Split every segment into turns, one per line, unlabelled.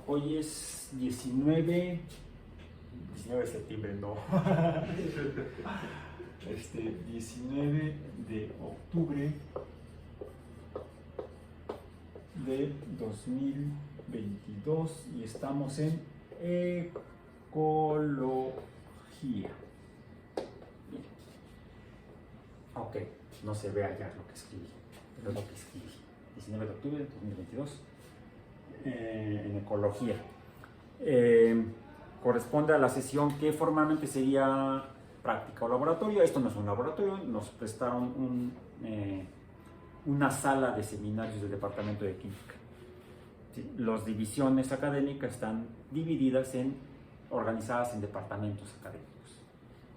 Hoy es 19 de septiembre, no. 19 de octubre de 2022 y estamos en ecología. Bien. Ok, no se ve allá lo que escribí, pero es lo que escribí. 19 de octubre de 2022 en ecología. Corresponde a la sesión que formalmente sería práctica o laboratorio. Esto no es un laboratorio, nos prestaron una sala de seminarios del departamento de química. ¿Sí? Las divisiones académicas están divididas organizadas en departamentos académicos.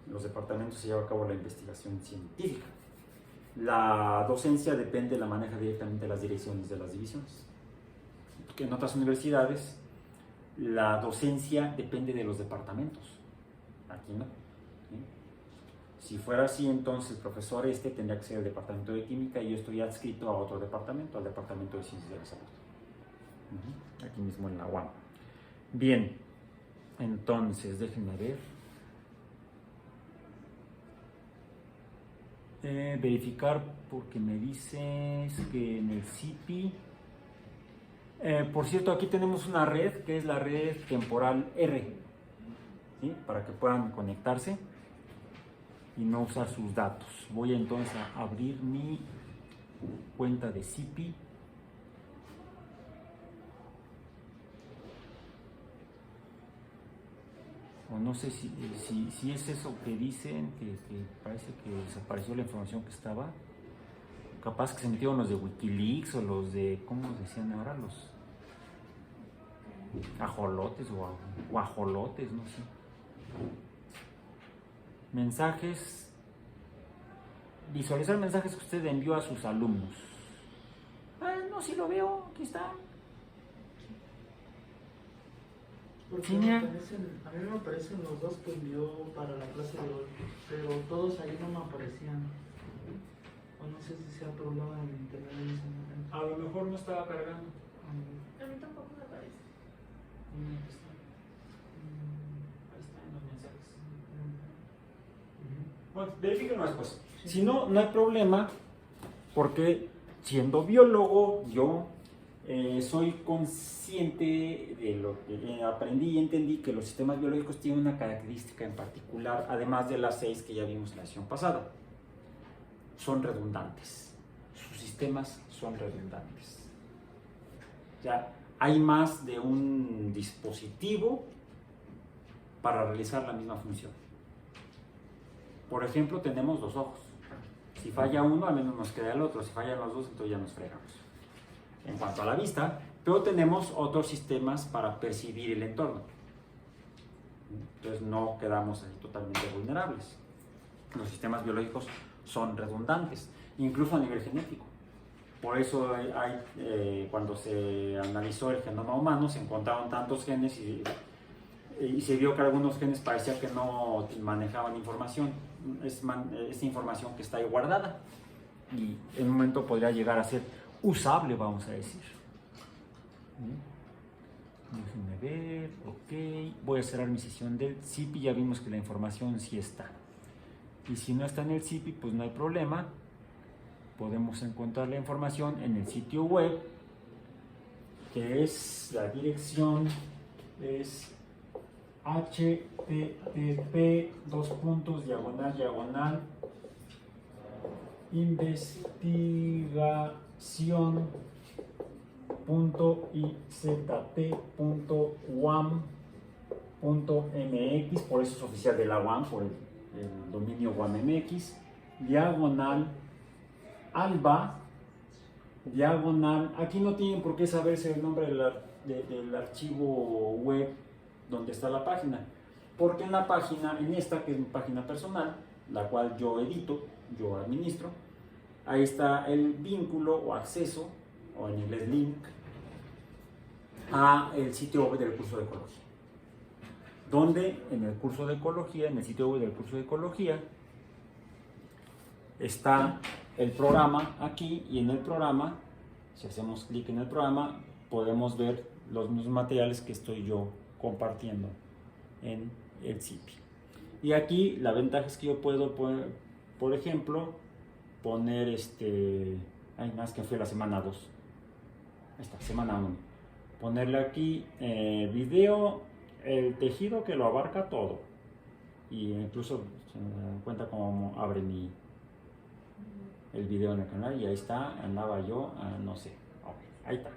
En los departamentos se lleva a cabo la investigación científica. La docencia depende, la maneja directamente las direcciones de las divisiones. En otras universidades, la docencia depende de los departamentos. Aquí no. ¿Sí? Si fuera así, entonces el profesor tendría que ser el departamento de química y yo estoy adscrito a otro departamento, al departamento de ciencias de la salud. Aquí mismo en la UAM. Bien, entonces déjenme ver. Verificar porque me dices que en el CIPI. Por cierto, aquí tenemos una red que es la red temporal R, ¿sí? Para que puedan conectarse y no usar sus datos. Voy entonces a abrir mi cuenta de CIPI. O no sé si es eso que dicen, que parece que desapareció la información que estaba. Capaz que se metieron los de Wikileaks o los de, ¿cómo decían ahora? Los ajolotes o guajolotes, no sé. Mensajes. Visualizar mensajes que usted envió a sus alumnos. No, sí lo veo, aquí está.
Porque a mí me aparecen los dos que envió para la clase de hoy, pero todos ahí no me aparecían. O no sé si sea problema de internet en ese momento.
A lo mejor no estaba cargando.
A mí tampoco me aparece.
Ahí está en los mensajes. Bueno, verifíquenlo después. Si no, no hay problema, porque siendo biólogo, yo soy consciente de lo que aprendí y entendí que los sistemas biológicos tienen una característica en particular, además de las 6 que ya vimos en la sesión pasada. Son redundantes. Sus sistemas son redundantes. Ya hay más de un dispositivo para realizar la misma función. Por ejemplo, tenemos 2 ojos. Si falla uno, al menos nos queda el otro. Si fallan los dos, entonces ya nos fregamos. En cuanto a la vista, pero tenemos otros sistemas para percibir el entorno. Entonces no quedamos ahí totalmente vulnerables. Los sistemas biológicos son redundantes, incluso a nivel genético. Por eso cuando se analizó el genoma humano, se encontraron tantos genes y se vio que algunos genes parecía que no manejaban información. Es información que está ahí guardada y en un momento podría llegar a ser usable, vamos a decir. Déjenme ver, ok. Voy a cerrar mi sesión del CIPI, ya vimos que la información sí está. Y si no está en el CIPI, pues no hay problema. Podemos encontrar la información en el sitio web, que es la dirección, es investigación-izt.uam.mx, por eso es oficial de la UAM, por el dominio UAM-MX, /alba, aquí no tienen por qué saberse el nombre del archivo web donde está la página, porque en la página, en esta que es mi página personal, la cual yo edito, yo administro, ahí está el vínculo o acceso, o en inglés link, a el sitio web del curso de ecología, donde en el curso de ecología, en el sitio web del curso de ecología, está el programa aquí, y en el programa, si hacemos clic en el programa, podemos ver los mismos materiales que estoy yo compartiendo en el CIPI. Y aquí la ventaja es que yo puedo poner, por ejemplo, poner ay, más que fue la semana 2, esta semana 1, ponerle aquí video, el tejido que lo abarca todo, y incluso se me da cuenta cómo abre el video en el canal, y ahí está, andaba yo, no sé, okay, ahí está.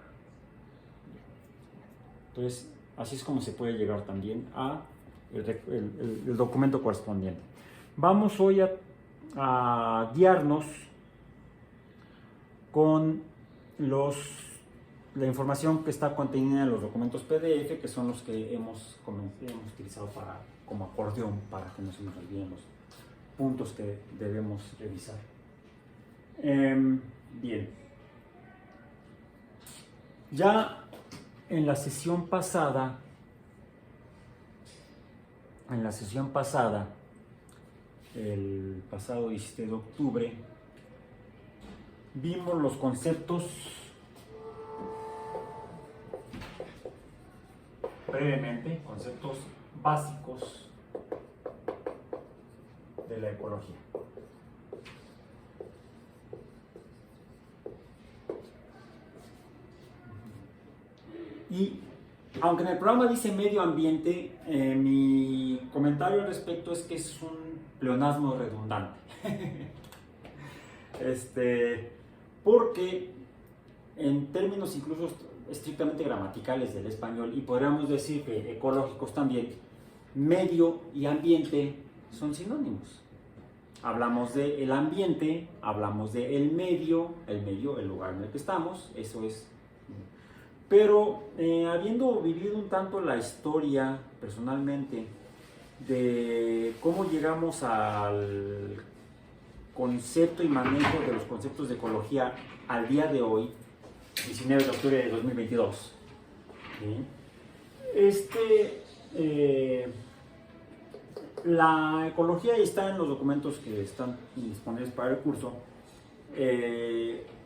Entonces así es como se puede llegar también a el documento correspondiente. Vamos hoy a guiarnos con la información que está contenida en los documentos PDF, que son los que hemos utilizado como acordeón para que no se nos olviden los puntos que debemos revisar. Bien. Ya en la sesión pasada, el pasado 17 de octubre, vimos los conceptos brevemente, conceptos básicos de la ecología. Y aunque en el programa dice medio ambiente, mi comentario al respecto es que es un pleonasmo redundante. Porque en términos incluso estrictamente gramaticales del español, y podríamos decir que ecológicos también, medio y ambiente son sinónimos. Hablamos del ambiente, hablamos del medio, el lugar en el que estamos, eso es. Pero habiendo vivido un tanto la historia personalmente de cómo llegamos al concepto y manejo de los conceptos de ecología al día de hoy, 19 de octubre de 2022, la ecología está en los documentos que están disponibles para el curso.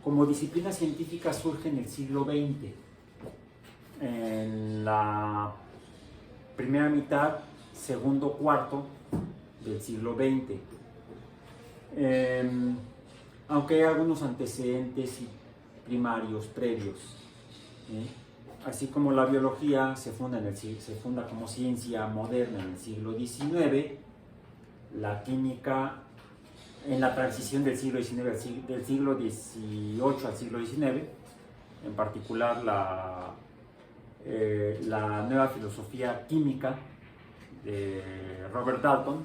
Como disciplina científica surge en el siglo XX. En la primera mitad, segundo cuarto del siglo XX. Aunque hay algunos antecedentes primarios, previos. Así como la biología se funda como ciencia moderna en el siglo XIX, la química en la transición del siglo XIX del siglo XVIII al siglo XIX, en particular la nueva filosofía química de Robert Dalton,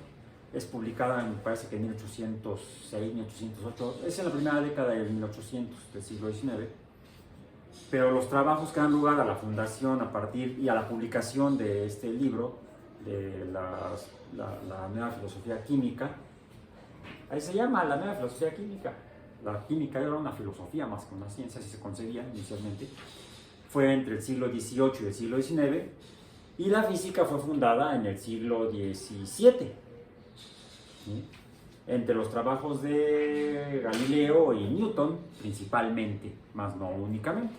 es publicada, me parece que en 1806, 1808, es en la primera década del 1800 del siglo XIX, pero los trabajos que dan lugar a la fundación y a la publicación de este libro, de la nueva filosofía química, ahí se llama la nueva filosofía química. La química era una filosofía más que una ciencia, así se concebía inicialmente. Fue entre el siglo XVIII y el siglo XIX, y la física fue fundada en el siglo XVII, entre los trabajos de Galileo y Newton principalmente, más no únicamente.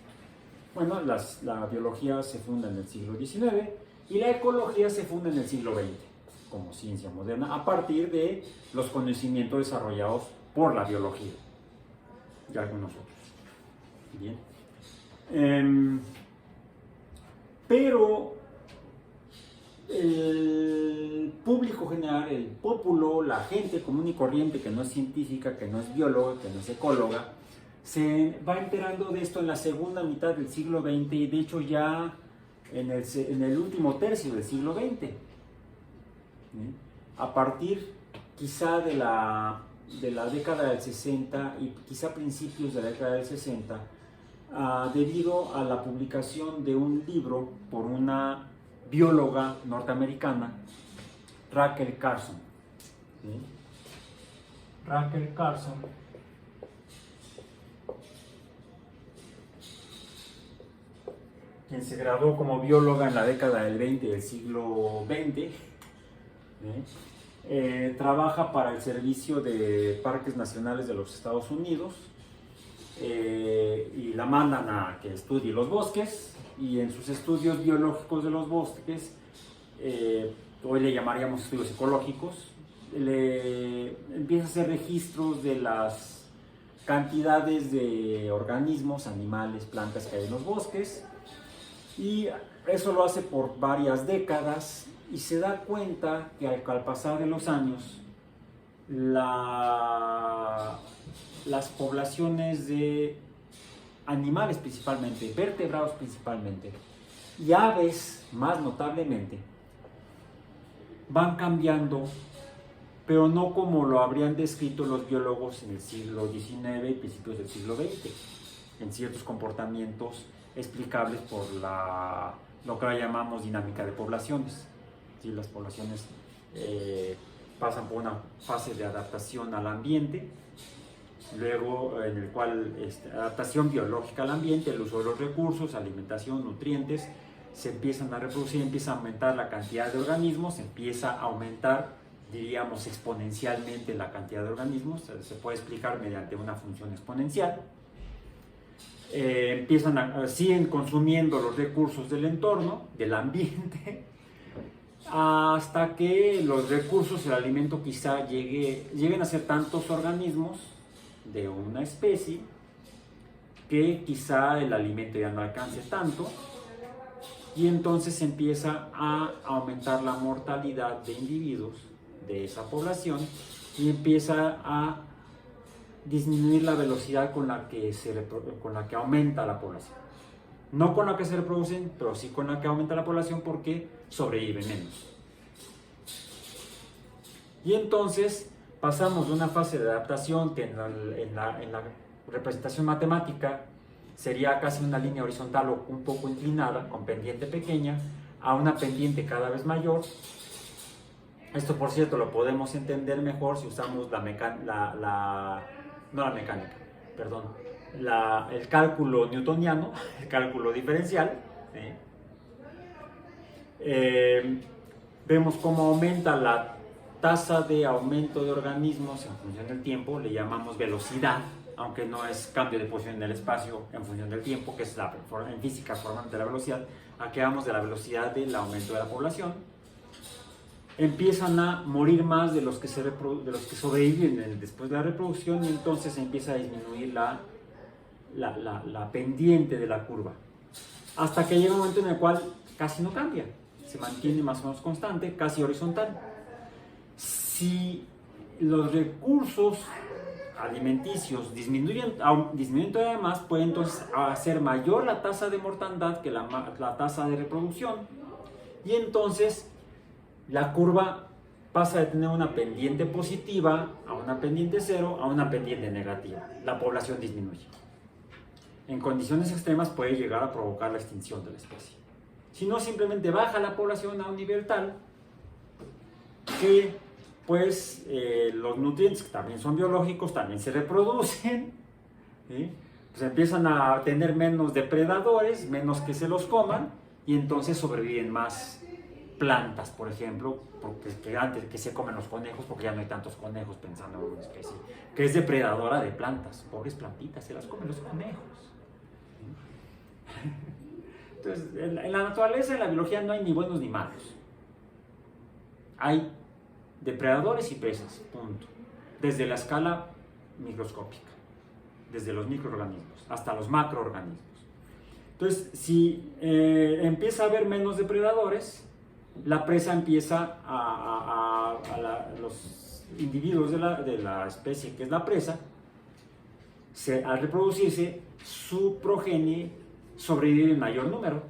Bueno, la biología se funda en el siglo XIX y la ecología se funda en el siglo XX como ciencia moderna a partir de los conocimientos desarrollados por la biología y algunos otros. Bien. Pero el público general, el pópulo, la gente común y corriente que no es científica, que no es bióloga, que no es ecóloga, se va enterando de esto en la segunda mitad del siglo XX y de hecho ya en el último tercio del siglo XX. A partir quizá de la década del 60 y quizá principios de la década del 60, debido a la publicación de un libro por una bióloga norteamericana, Rachel Carson. Rachel Carson quien se graduó como bióloga en la década del 20 del siglo XX, trabaja para el Servicio de Parques Nacionales de los Estados Unidos, y la mandan a que estudie los bosques, y en sus estudios biológicos de los bosques, hoy le llamaríamos estudios ecológicos, empieza a hacer registros de las cantidades de organismos, animales, plantas que hay en los bosques, y eso lo hace por varias décadas y se da cuenta que al pasar de los años las poblaciones de animales principalmente, vertebrados principalmente y aves más notablemente van cambiando, pero no como lo habrían descrito los biólogos en el siglo XIX y principios del siglo XX, en ciertos comportamientos explicables por lo que ahora llamamos dinámica de poblaciones. ¿Sí? Las poblaciones pasan por una fase de adaptación al ambiente, luego en el cual adaptación biológica al ambiente, el uso de los recursos, alimentación, nutrientes, se empiezan a reproducir, empieza a aumentar la cantidad de organismos, empieza a aumentar, diríamos, exponencialmente la cantidad de organismos, se puede explicar mediante una función exponencial. Siguen consumiendo los recursos del entorno, del ambiente, hasta que los recursos, el alimento quizá lleguen a ser tantos organismos de una especie que quizá el alimento ya no alcance tanto, y entonces empieza a aumentar la mortalidad de individuos de esa población y empieza a disminuir la velocidad con la que aumenta la población. No con la que se reproducen, pero sí con la que aumenta la población porque sobreviven menos. Y entonces pasamos de una fase de adaptación que en la representación matemática sería casi una línea horizontal o un poco inclinada, con pendiente pequeña, a una pendiente cada vez mayor. Esto, por cierto, lo podemos entender mejor si usamos el cálculo newtoniano, el cálculo diferencial. ¿Sí? Vemos cómo aumenta la tasa de aumento de organismos en función del tiempo, le llamamos velocidad, aunque no es cambio de posición en el espacio en función del tiempo, que es en física formante de la velocidad. Aquí hablamos de la velocidad del aumento de la población. Empiezan a morir más de los que sobreviven después de la reproducción, y entonces empieza a disminuir la pendiente de la curva, hasta que llega un momento en el cual casi no cambia, se mantiene más o menos constante, casi horizontal. Si los recursos alimenticios disminuyen todavía más, puede entonces hacer mayor la tasa de mortandad que la tasa de reproducción, y entonces la curva pasa de tener una pendiente positiva a una pendiente cero a una pendiente negativa. La población disminuye. En condiciones extremas puede llegar a provocar la extinción de la especie. Si no, simplemente baja la población a un nivel tal que pues los nutrientes, que también son biológicos, también se reproducen, ¿sí? Pues empiezan a tener menos depredadores, menos que se los coman, y entonces sobreviven más plantas, por ejemplo, porque antes que se comen los conejos, porque ya no hay tantos conejos, pensando en una especie que es depredadora de plantas. Pobres plantitas, se las comen los conejos. Entonces, en la naturaleza, en la biología, no hay ni buenos ni malos. Hay depredadores y presas, punto. Desde la escala microscópica, desde los microorganismos hasta los macroorganismos. Entonces, si empieza a haber menos depredadores, la presa empieza los individuos de la especie que es la presa, al reproducirse, su progenie sobrevive en mayor número,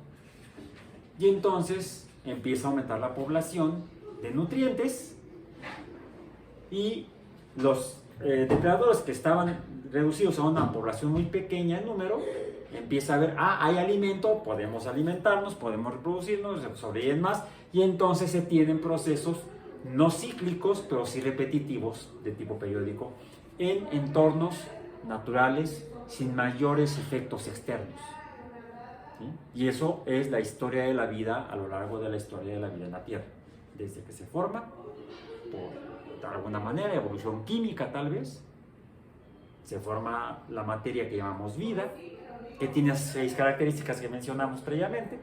y entonces empieza a aumentar la población de nutrientes, y los depredadores que estaban reducidos a una población muy pequeña en número, empieza a ver, hay alimento, podemos alimentarnos, podemos reproducirnos, sobreviven más, y entonces se tienen procesos no cíclicos, pero sí repetitivos de tipo periódico, en entornos naturales sin mayores efectos externos. ¿Sí? Y eso es la historia de la vida a lo largo de la historia de la vida en la Tierra, desde que se forma, de alguna manera, evolución química tal vez, se forma la materia que llamamos vida, que tiene las 6 características que mencionamos previamente,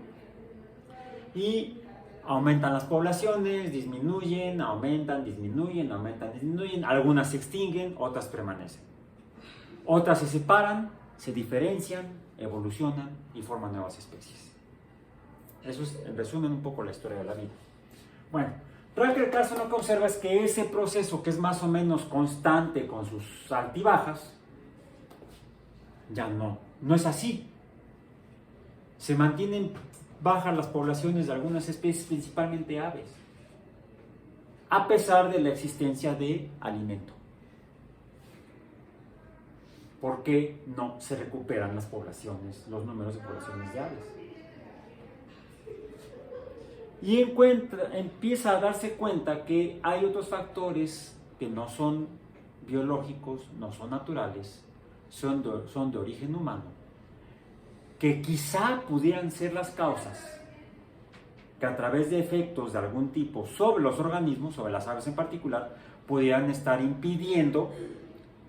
y aumentan las poblaciones, disminuyen, aumentan, disminuyen, aumentan, disminuyen, algunas se extinguen, otras permanecen. Otras se separan, se diferencian, evolucionan y forman nuevas especies. Eso es, en resumen, un poco la historia de la vida. Bueno, Rucker Carlson lo que observa es que ese proceso, que es más o menos constante con sus altibajas, ya no es así. Se mantienen bajas las poblaciones de algunas especies, principalmente aves, a pesar de la existencia de alimento. ¿Por qué no se recuperan las poblaciones, los números de poblaciones de aves? Y empieza a darse cuenta que hay otros factores que no son biológicos, no son naturales, son de origen humano, que quizá pudieran ser las causas que a través de efectos de algún tipo sobre los organismos, sobre las aves en particular, pudieran estar impidiendo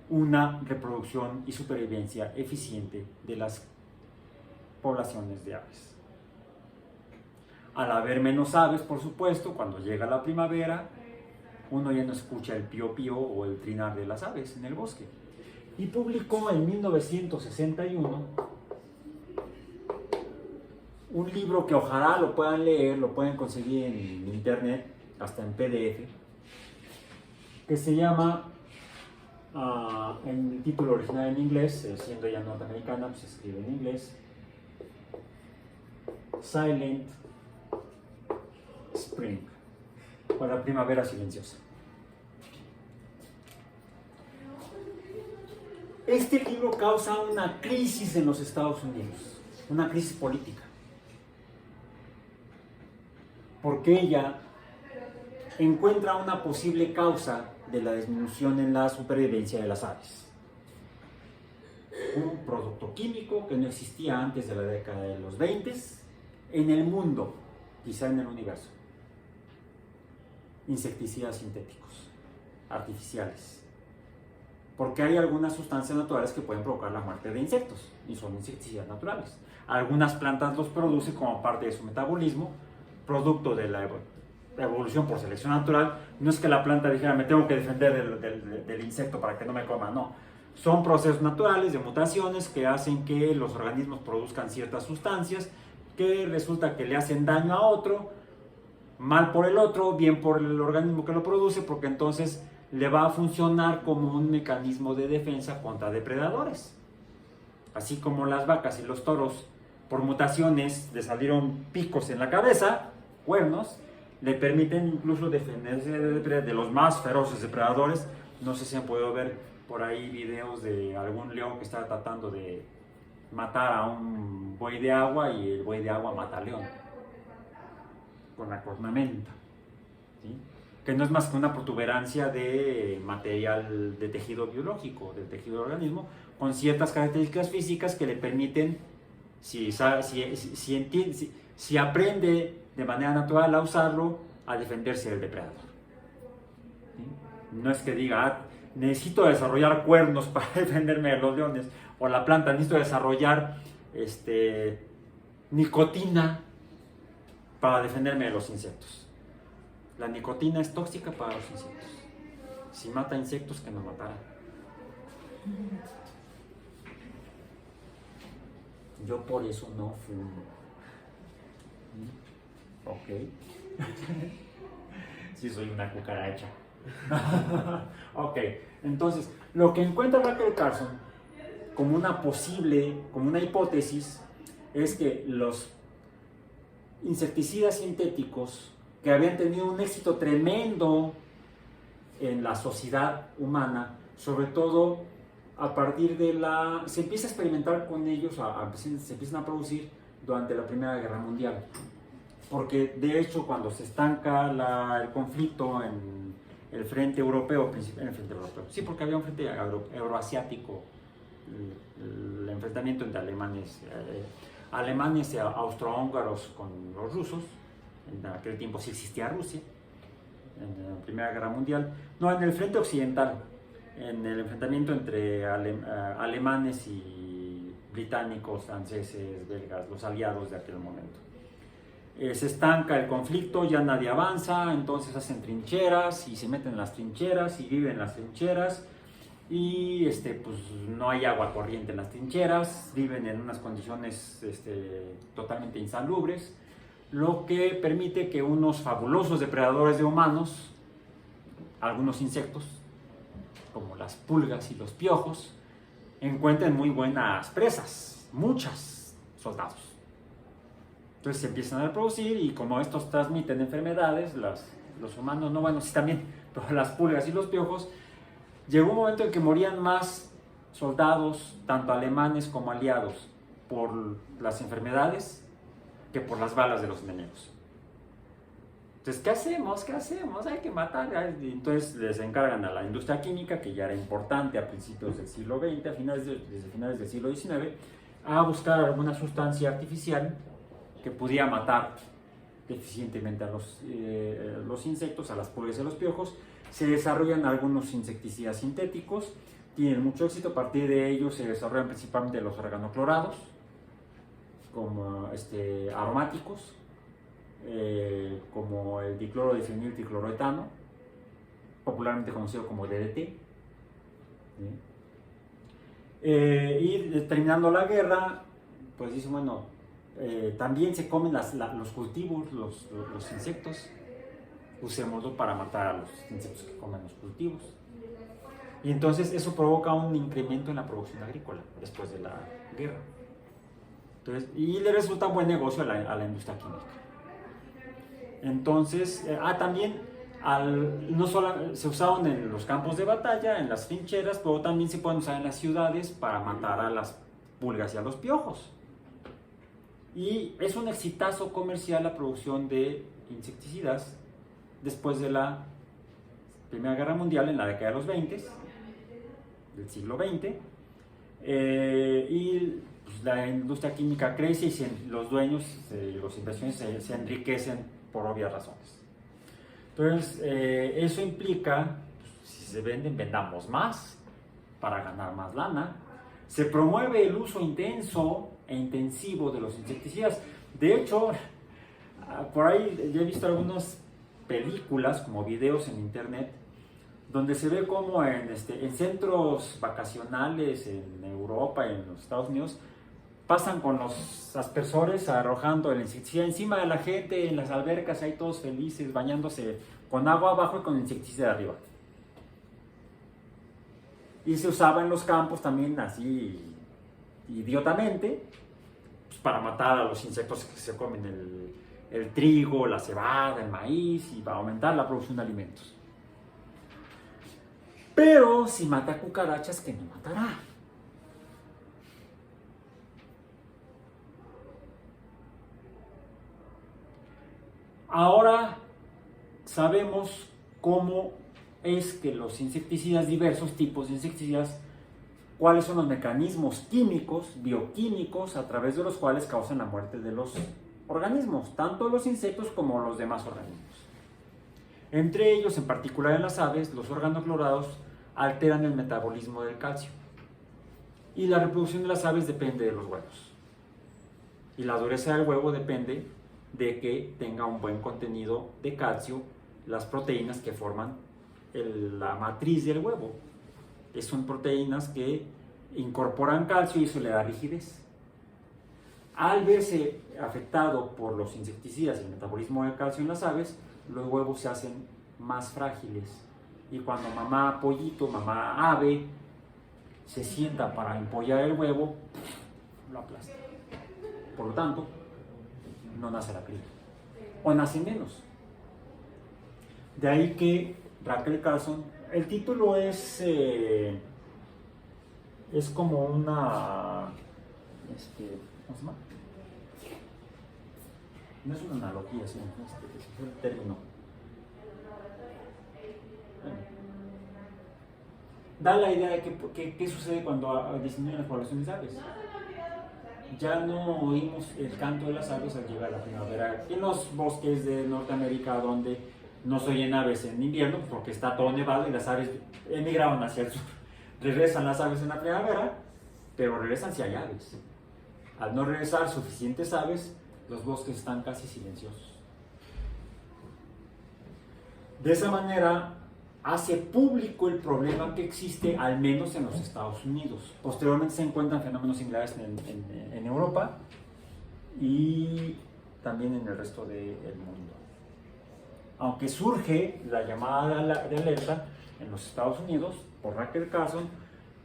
una reproducción y supervivencia eficiente de las poblaciones de aves. Al haber menos aves, por supuesto, cuando llega la primavera, uno ya no escucha el pío pío o el trinar de las aves en el bosque. Y publicó en 1961 un libro que ojalá lo puedan leer, lo pueden conseguir en internet, hasta en PDF, que se llama, en el título original en inglés, siendo ella norteamericana, pues se escribe en inglés, Silent Spring, o la primavera silenciosa. Este libro causa una crisis en los Estados Unidos, una crisis política, porque ella encuentra una posible causa de la disminución en la supervivencia de las aves. Un producto químico que no existía antes de la década de los 20 en el mundo, quizá en el universo. Insecticidas sintéticos, artificiales. Porque hay algunas sustancias naturales que pueden provocar la muerte de insectos y son insecticidas naturales. Algunas plantas los producen como parte de su metabolismo, producto de la evolución por selección natural. No es que la planta dijera, me tengo que defender del insecto para que no me coma, no. Son procesos naturales de mutaciones que hacen que los organismos produzcan ciertas sustancias que resulta que le hacen daño a otro, mal por el otro, bien por el organismo que lo produce, porque entonces le va a funcionar como un mecanismo de defensa contra depredadores. Así como las vacas y los toros, por mutaciones, le salieron picos en la cabeza, cuernos, le permiten incluso defenderse de los más feroces depredadores. No sé si han podido ver por ahí videos de algún león que está tratando de matar a un buey de agua y el buey de agua mata al león con la cornamenta, ¿sí? Que no es más que una protuberancia de material de tejido biológico, del tejido del organismo, con ciertas características físicas que le permiten, si aprende de manera natural a usarlo, a defenderse del depredador. ¿Sí? No es que diga, necesito desarrollar cuernos para defenderme de los leones, o la planta, necesito desarrollar nicotina para defenderme de los insectos. La nicotina es tóxica para los insectos. Si mata insectos, que nos matará. Yo por eso no fumo. Ok. Sí, soy una cucaracha. Ok, entonces, lo que encuentra Rucker Carlson como una hipótesis, es que los insecticidas sintéticos que habían tenido un éxito tremendo en la sociedad humana, sobre todo a partir de se empieza a experimentar con ellos, se empiezan a producir durante la Primera Guerra Mundial, porque de hecho cuando se estanca el conflicto en el frente europeo, sí, porque había un frente euroasiático, el enfrentamiento entre alemanes austrohúngaros con los rusos. En aquel tiempo sí existía Rusia, en la Primera Guerra Mundial. No, en el frente occidental, en el enfrentamiento entre alemanes y británicos, franceses, belgas, los aliados de aquel momento. Se estanca el conflicto, ya nadie avanza, entonces hacen trincheras y se meten en las trincheras y viven en las trincheras y pues no hay agua corriente en las trincheras, viven en unas condiciones totalmente insalubres, lo que permite que unos fabulosos depredadores de humanos, algunos insectos como las pulgas y los piojos, encuentren muy buenas presas, muchas soldados. Entonces se empiezan a reproducir y como estos transmiten enfermedades, los humanos, no, bueno, sí también, pero las pulgas y los piojos, llegó un momento en que morían más soldados, tanto alemanes como aliados, por las enfermedades que por las balas de los enemigos. Entonces, ¿qué hacemos? ¿Qué hacemos? Hay que matar. Entonces les encargan a la industria química, que ya era importante a principios del siglo XX, desde finales del siglo XIX, a buscar alguna sustancia artificial que pudiera matar eficientemente a los insectos, a las pulgas y a los piojos. Se desarrollan algunos insecticidas sintéticos, tienen mucho éxito. A partir de ellos se desarrollan principalmente los organoclorados, como aromáticos, como el dicloro de feniltricloroetano, popularmente conocido como DDT. Y terminando la guerra, pues dicen, bueno, también se comen los cultivos, los insectos, usémoslo para matar a los insectos que comen los cultivos. Y entonces eso provoca un incremento en la producción agrícola después de la guerra. Entonces, y le resulta un buen negocio a la industria química. Entonces, también no solo se usaban en los campos de batalla, en las trincheras, pero también se pueden usar en las ciudades para matar a las pulgas y a los piojos. Y es un exitazo comercial la producción de insecticidas después de la Primera Guerra Mundial, en la década de los 20 del siglo XX. Y pues, la industria química crece y los dueños, los inversionistas se enriquecen por obvias razones. Entonces, eso implica, pues, si se venden, vendamos más para ganar más lana. Se promueve el uso intenso e intensivo de los insecticidas. De hecho, por ahí ya he visto algunas películas, como videos en internet, donde se ve como en centros vacacionales en Europa, en los Estados Unidos, pasan con los aspersores arrojando el insecticida encima de la gente, en las albercas, ahí todos felices, bañándose con agua abajo y con insecticida arriba. Y se usaba en los campos también así, idiotamente, pues, para matar a los insectos que se comen el trigo, la cebada, el maíz, y para aumentar la producción de alimentos. Pero si mata cucarachas, ¿qué no matará? Ahora sabemos cómo es que los insecticidas, diversos tipos de insecticidas, cuáles son los mecanismos químicos, bioquímicos, a través de los cuales causan la muerte de los organismos, tanto los insectos como los demás organismos. Entre ellos, en particular en las aves, los organoclorados alteran el metabolismo del calcio. Y la reproducción de las aves depende de los huevos. Y la dureza del huevo depende de que tenga un buen contenido de calcio, las proteínas que forman la matriz del huevo. Son proteínas que incorporan calcio y eso le da rigidez. Al verse afectado por los insecticidas y el metabolismo del calcio en las aves, los huevos se hacen más frágiles. Y cuando mamá pollito, mamá ave, se sienta para empollar el huevo, lo aplasta. Por lo tanto, no nace la cría. O nace menos. De ahí que Rachel Carson, el título es como una... ¿cómo se llama? No es una analogía, sino es el término. Bueno, da la idea de qué sucede cuando disminuyen las poblaciones de aves. Ya no oímos el canto de las aves al llegar a la primavera. En los bosques de Norteamérica, donde no se oyen aves en invierno, porque está todo nevado y las aves emigraron hacia el sur. Regresan las aves en la primavera pero regresan si hay aves. Al no regresar suficientes aves, los bosques están casi silenciosos. De esa manera, hace público el problema que existe, al menos en los Estados Unidos. Posteriormente se encuentran fenómenos similares en Europa y también en el resto del mundo. Aunque surge la llamada de alerta en los Estados Unidos por Rachel Carson,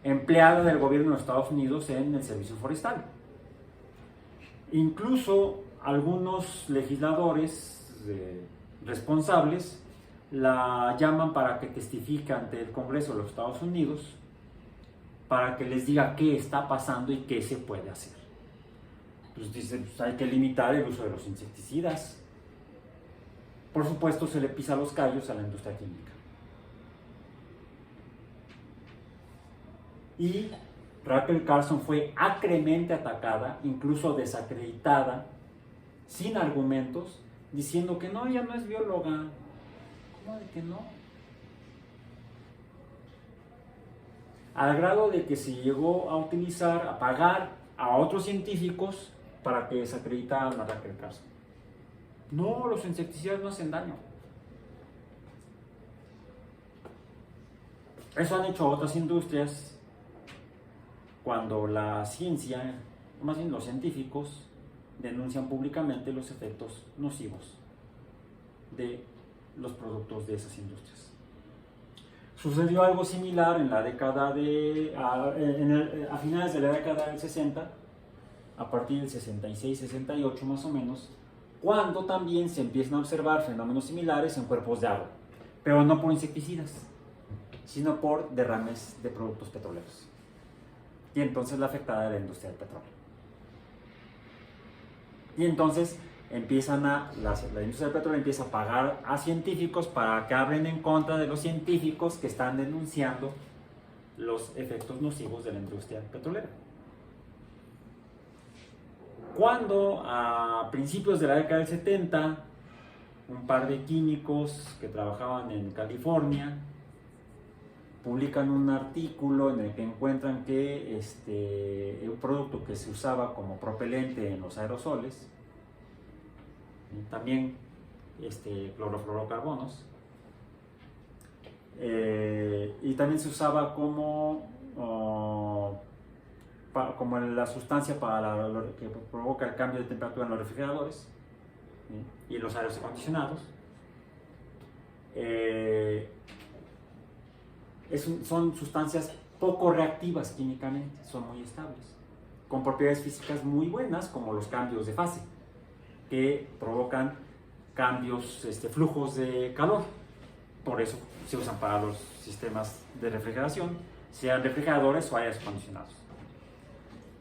empleada del gobierno de los Estados Unidos en el servicio forestal. Incluso algunos legisladores responsables la llaman para que testifique ante el Congreso de los Estados Unidos para que les diga qué está pasando y qué se puede hacer. Pues dice, pues hay que limitar el uso de los insecticidas. Por supuesto, se le pisa los callos a la industria química. Y Rachel Carson fue acremente atacada, incluso desacreditada, sin argumentos, diciendo que no, ella no es bióloga. ¿Cómo de que no? Al grado de que se llegó a utilizar, a pagar a otros científicos para que desacreditaran a Rachel Carson. No, los insecticidas no hacen daño. Eso han hecho otras industrias cuando la ciencia, más bien los científicos, denuncian públicamente los efectos nocivos de los productos de esas industrias. Sucedió algo similar en la década a finales de la década del 60, a partir del 66-68 más o menos, cuando también se empiezan a observar fenómenos similares en cuerpos de agua, pero no por insecticidas, sino por derrames de productos petroleros. Y entonces la afectada era la industria del petróleo. Y entonces la industria del petróleo empieza a pagar a científicos para que hablen en contra de los científicos que están denunciando los efectos nocivos de la industria petrolera. Cuando a principios de la década del 70, un par de químicos que trabajaban en California publican un artículo en el que encuentran que un producto que se usaba como propelente en los aerosoles, también clorofluorocarbonos, y también se usaba como la sustancia que provoca el cambio de temperatura en los refrigeradores, ¿sí? Y los aires acondicionados. Son sustancias poco reactivas químicamente, son muy estables, con propiedades físicas muy buenas, como los cambios de fase, que provocan cambios, flujos de calor. Por eso se usan para los sistemas de refrigeración, sean refrigeradores o aires acondicionados.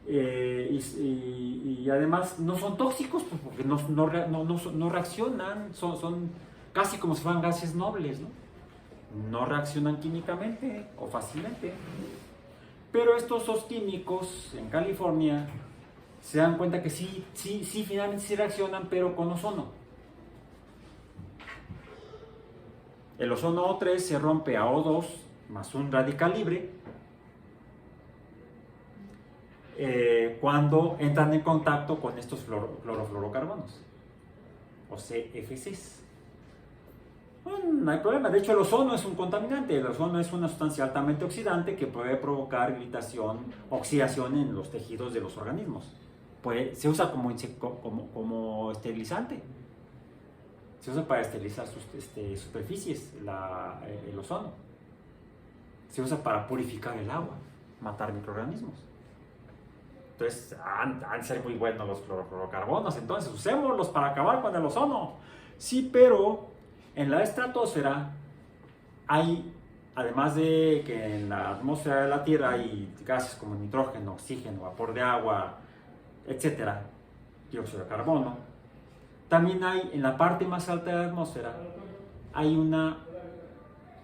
Y además no son tóxicos, pues, porque no reaccionan, son casi como si fueran gases nobles, ¿no? No reaccionan químicamente o fácilmente. Pero estos dos químicos en California se dan cuenta que sí, finalmente sí reaccionan, pero con ozono. El ozono O3 se rompe a O2 más un radical libre cuando entran en contacto con estos clorofluorocarbonos o CFCs. No hay problema. De hecho, el ozono es un contaminante. El ozono es una sustancia altamente oxidante que puede provocar irritación, oxidación en los tejidos de los organismos. Se usa como esterilizante. Se usa para esterilizar superficies, el ozono. Se usa para purificar el agua, matar microorganismos. Entonces, han de ser muy buenos los clorofluorocarbonos. Entonces, usémoslos para acabar con el ozono. Sí, pero en la estratosfera hay, además de que en la atmósfera de la Tierra hay gases como nitrógeno, oxígeno, vapor de agua, etcétera, dióxido de carbono, también hay en la parte más alta de la atmósfera hay una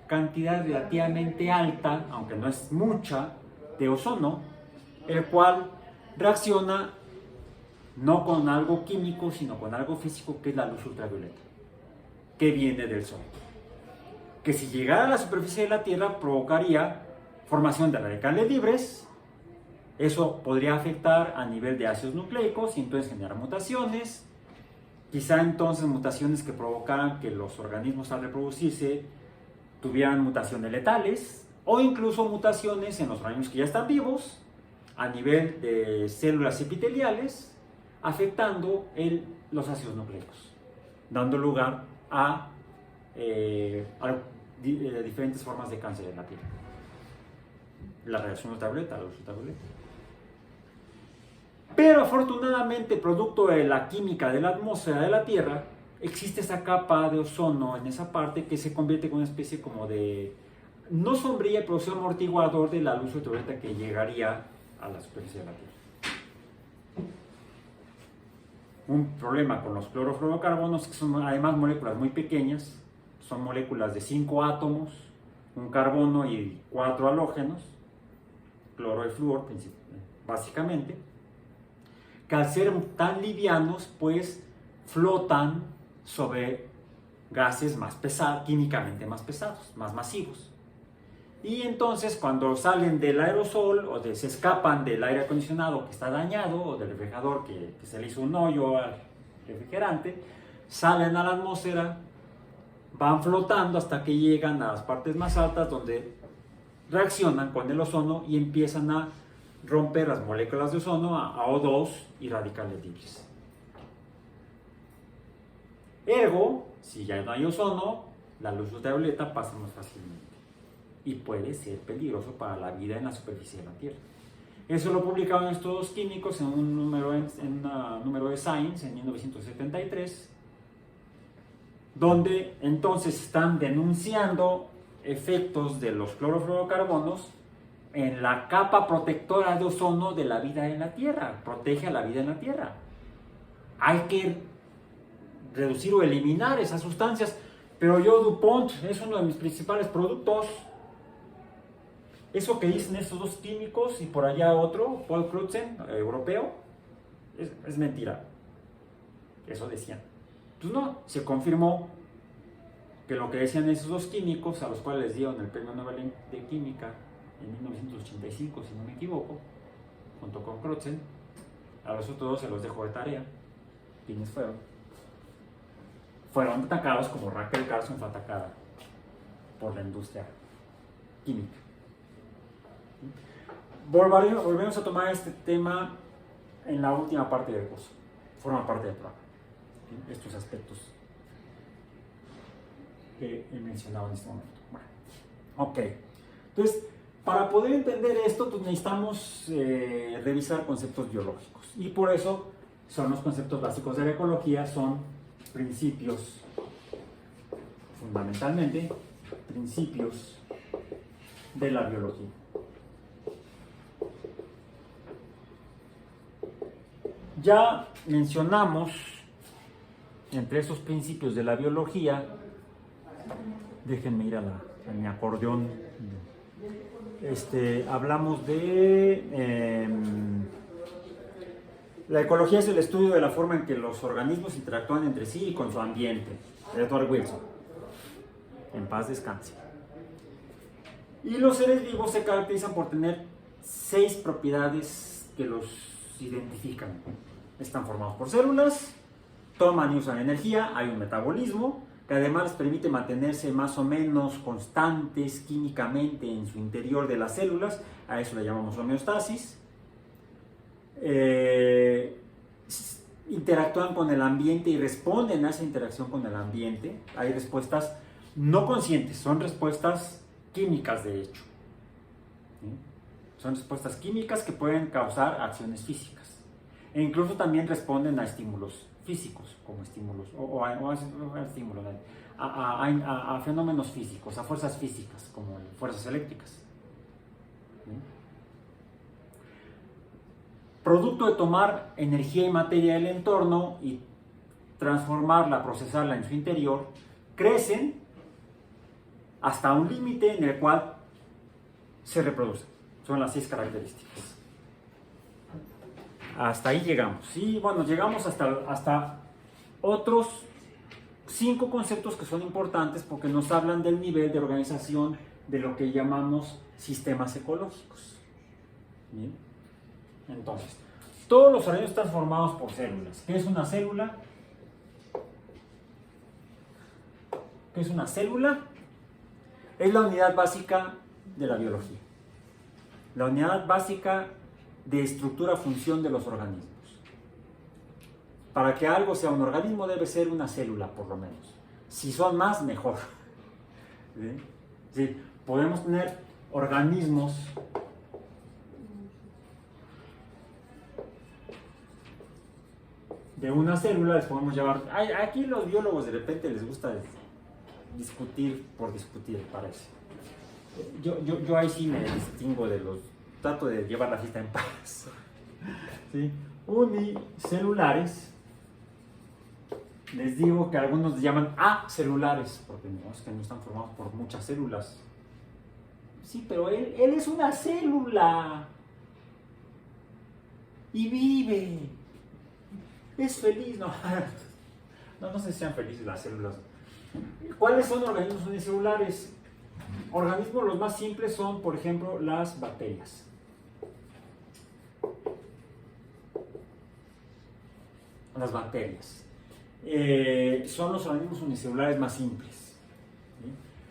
cantidad relativamente alta, aunque no es mucha, de ozono, el cual reacciona no con algo químico, sino con algo físico, que es la luz ultravioleta, que viene del Sol, que si llegara a la superficie de la Tierra provocaría formación de radicales libres Eso podría afectar a nivel de ácidos nucleicos y entonces generar mutaciones. Quizá entonces mutaciones que provocaran que los organismos al reproducirse tuvieran mutaciones letales o incluso mutaciones en los organismos que ya están vivos a nivel de células epiteliales, afectando los ácidos nucleicos, dando lugar a diferentes formas de cáncer en la piel. La reacción ultravioleta, la luz ultravioleta. Pero afortunadamente, producto de la química de la atmósfera de la Tierra, existe esa capa de ozono en esa parte que se convierte en una especie como de, no sombría, pero sí amortiguador de la luz ultravioleta que llegaría a la superficie de la Tierra. Un problema con los clorofluorocarbonos, que son además moléculas muy pequeñas, son moléculas de 5 átomos, un carbono y 4 halógenos, cloro y flúor básicamente, que al ser tan livianos pues flotan sobre gases más pesados, químicamente más pesados, más masivos. Y entonces cuando salen del aerosol o se escapan del aire acondicionado que está dañado o del refrigerador que se le hizo un hoyo al refrigerante, salen a la atmósfera, van flotando hasta que llegan a las partes más altas donde reaccionan con el ozono y empiezan a romper las moléculas de ozono a O2 y radicales libres. Ergo, si ya no hay ozono, la luz ultravioleta pasa más fácilmente y puede ser peligroso para la vida en la superficie de la Tierra. Eso lo publicaron estos químicos en un número de Science en 1973, donde entonces están denunciando efectos de los clorofluorocarbonos en la capa protectora de ozono de la vida en la Tierra. Protege a la vida en la Tierra. Hay que reducir o eliminar esas sustancias, pero yo, DuPont, es uno de mis principales productos. Eso que dicen estos dos químicos y por allá otro, Paul Crutzen, europeo, es mentira. Eso decían. Pues no, se confirmó que lo que decían esos dos químicos, a los cuales les dieron el premio Nobel de Química en 1985, si no me equivoco, junto con Crutzen, a los otros dos se los dejó de tarea. ¿Quiénes fueron? Fueron atacados como Rachel Carson fue atacada por la industria química. Volvemos a tomar este tema en la última parte del curso. Forma parte del programa. Estos aspectos que he mencionado en este momento. Bueno, ok. Entonces, para poder entender esto, pues necesitamos revisar conceptos biológicos. Y por eso son los conceptos básicos de la ecología, son principios, fundamentalmente, principios de la biología. Ya mencionamos, entre esos principios de la biología, déjenme ir a mi acordeón, hablamos de la ecología es el estudio de la forma en que los organismos interactúan entre sí y con su ambiente. Edward Wilson, en paz descanse. Y los seres vivos se caracterizan por tener 6 propiedades que los identifican. Están formados por células, toman y usan energía, hay un metabolismo que además les permite mantenerse más o menos constantes químicamente en su interior de las células, a eso le llamamos homeostasis. Interactúan con el ambiente y responden a esa interacción con el ambiente. Hay respuestas no conscientes, son respuestas químicas de hecho. ¿Sí? Son respuestas químicas que pueden causar acciones físicas. E incluso también responden a estímulos físicos, como estímulos, a fenómenos físicos, a fuerzas físicas, como fuerzas eléctricas. ¿Sí? Producto de tomar energía y materia del entorno y transformarla, procesarla en su interior, crecen hasta un límite en el cual se reproducen. Son las 6 características. Hasta ahí llegamos. Y bueno, llegamos hasta otros 5 conceptos que son importantes porque nos hablan del nivel de organización de lo que llamamos sistemas ecológicos. ¿Bien? Entonces, todos los organismos están formados por células. ¿Qué es una célula? ¿Qué es una célula? Es la unidad básica de la biología. La unidad básica de estructura-función de los organismos. Para que algo sea un organismo debe ser una célula, por lo menos. Si son más, mejor. ¿Sí? Sí, podemos tener organismos de una célula, les podemos llamar... Aquí los biólogos de repente les gusta discutir por discutir, parece. Yo ahí sí me distingo de los... Trato de llevar la fiesta en paz. ¿Sí? Unicelulares. Les digo que algunos les llaman acelulares, porque no, es que no están formados por muchas células. Sí, pero él es una célula. Y vive. Es feliz, no. No sé si sean felices las células. ¿Cuáles son organismos unicelulares? Organismos los más simples son, por ejemplo, las bacterias. Las bacterias. Son los organismos unicelulares más simples. ¿Sí?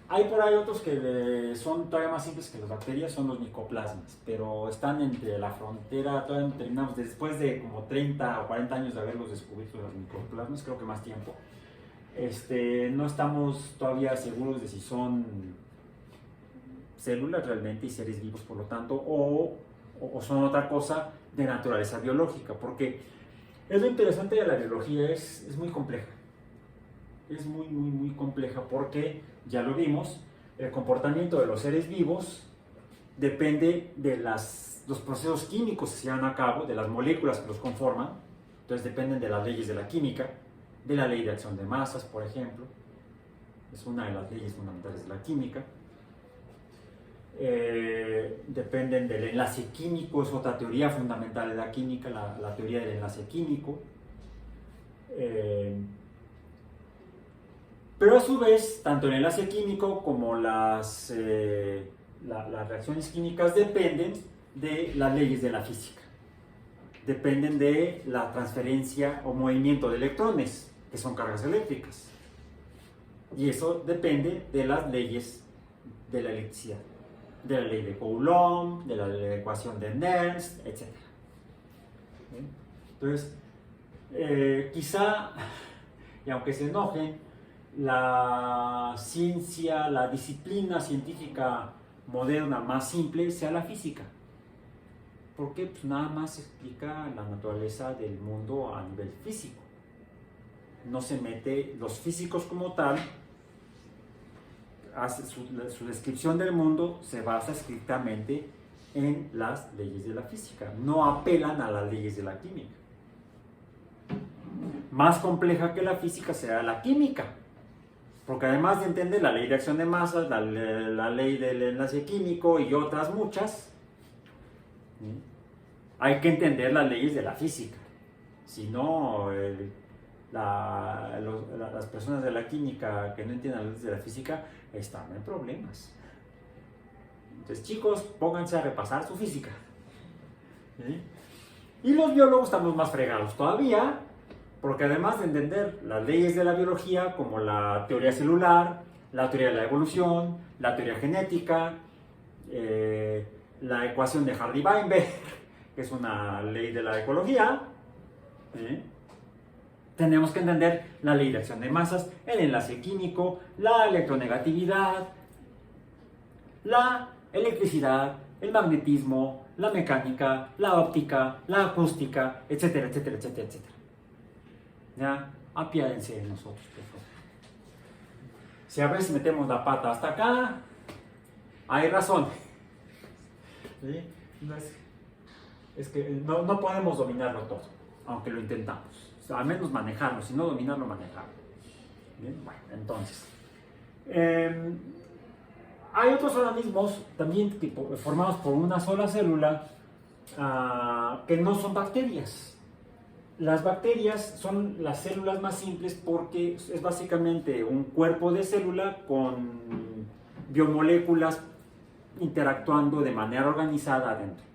Hay por ahí otros que son todavía más simples que las bacterias, son los micoplasmas, pero están entre la frontera, todavía no terminamos, después de como 30 o 40 años de haberlos descubierto los micoplasmas, creo que más tiempo. No estamos todavía seguros de si son células realmente y seres vivos, por lo tanto, o son otra cosa de naturaleza biológica, porque es lo interesante de la biología, es muy compleja. Es muy compleja porque, ya lo vimos, el comportamiento de los seres vivos depende de los procesos químicos que se llevan a cabo, de las moléculas que los conforman. Entonces dependen de las leyes de la química, de la ley de acción de masas, por ejemplo. Es una de las leyes fundamentales de la química. Dependen del enlace químico, es otra teoría fundamental de la química, la teoría del enlace químico. Pero a su vez, tanto el enlace químico como las reacciones químicas dependen de las leyes de la física. Dependen de la transferencia o movimiento de electrones, que son cargas eléctricas. Y eso depende de las leyes de la electricidad, de la ley de Coulomb, de la ecuación de Nernst, etc. Entonces, quizá, y aunque se enojen, la ciencia, la disciplina científica moderna más simple sea la física. Porque pues nada más explica la naturaleza del mundo a nivel físico. No se mete, los físicos como tal, su descripción del mundo se basa estrictamente en las leyes de la física. No apelan a las leyes de la química. Más compleja que la física será la química. Porque además de entender la ley de acción de masas, la ley del enlace químico y otras muchas, ¿sí?, hay que entender las leyes de la física. Si no, las personas de la química que no entienden las leyes de la física están en problemas. Entonces, chicos, pónganse a repasar su física. ¿Sí? Y los biólogos estamos más fregados todavía, porque además de entender las leyes de la biología, como la teoría celular, la teoría de la evolución, la teoría genética, la ecuación de Hardy-Weinberg, que es una ley de la ecología, tenemos que entender la ley de acción de masas, el enlace químico, la electronegatividad, la electricidad, el magnetismo, la mecánica, la óptica, la acústica, etcétera, etcétera, etcétera, etcétera. Ya, apiádense de nosotros, por favor. Si a veces metemos la pata hasta acá, hay razón. ¿Sí? Es que no podemos dominarlo todo, aunque lo intentamos. O sea, al menos manejarlo, si no dominarlo, manejarlo. Bien, bueno, entonces. Hay otros organismos también formados por una sola célula que no son bacterias. Las bacterias son las células más simples porque es básicamente un cuerpo de célula con biomoléculas interactuando de manera organizada adentro.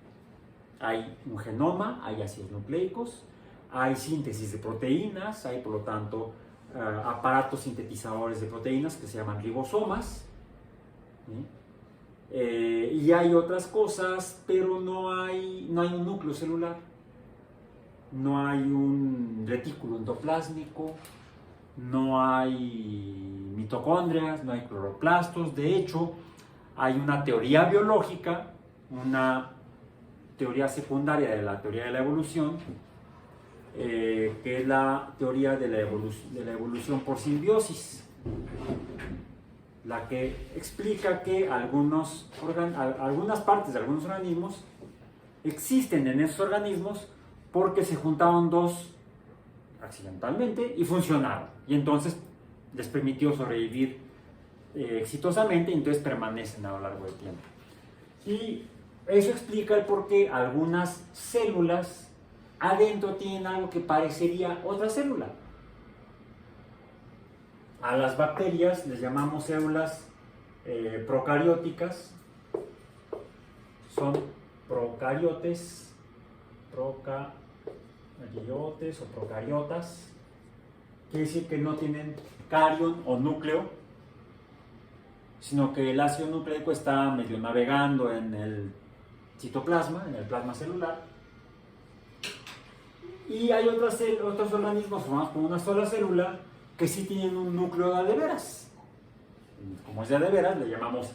Hay un genoma, hay ácidos nucleicos, hay síntesis de proteínas, hay por lo tanto aparatos sintetizadores de proteínas que se llaman ribosomas, ¿sí? Y hay otras cosas, pero no hay un núcleo celular, no hay un retículo endoplásmico, no hay mitocondrias, no hay cloroplastos. De hecho, hay una teoría biológica, una teoría secundaria de la teoría de la evolución, que es la teoría de la evolución por simbiosis, la que explica que algunas partes de algunos organismos existen en esos organismos porque se juntaron dos accidentalmente y funcionaron, y entonces les permitió sobrevivir exitosamente, y entonces permanecen a lo largo del tiempo. Y eso explica el por qué algunas células adentro tienen algo que parecería otra célula. A las bacterias les llamamos células procarióticas, son procariotes o procariotas, quiere decir que no tienen carión o núcleo, sino que el ácido nucleico está medio navegando en el citoplasma, en el plasma celular. Y hay otros organismos formados por una sola célula que sí tienen un núcleo de veras. Como es de veras, le llamamos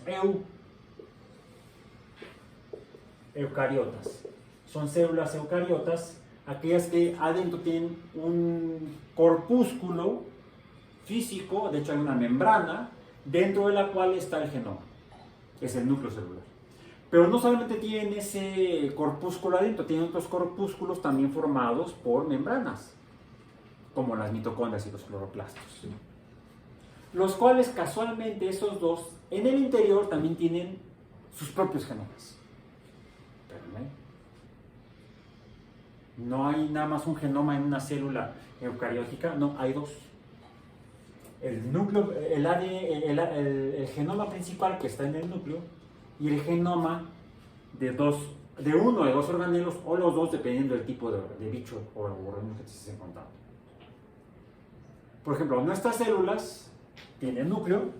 eucariotas. Son células eucariotas, aquellas que adentro tienen un corpúsculo físico, de hecho hay una membrana, dentro de la cual está el genoma, que es el núcleo celular. Pero no solamente tienen ese corpúsculo adentro, tienen otros corpúsculos también formados por membranas, como las mitocondrias y los cloroplastos, los cuales casualmente esos dos en el interior también tienen sus propios genomas. Pero no hay nada más un genoma en una célula eucariótica, no, hay dos. El núcleo, el genoma principal que está en el núcleo, y el genoma de uno de dos organelos, o los dos dependiendo del tipo de bicho o organismo que estés encontrando. Por ejemplo, nuestras células tienen núcleo,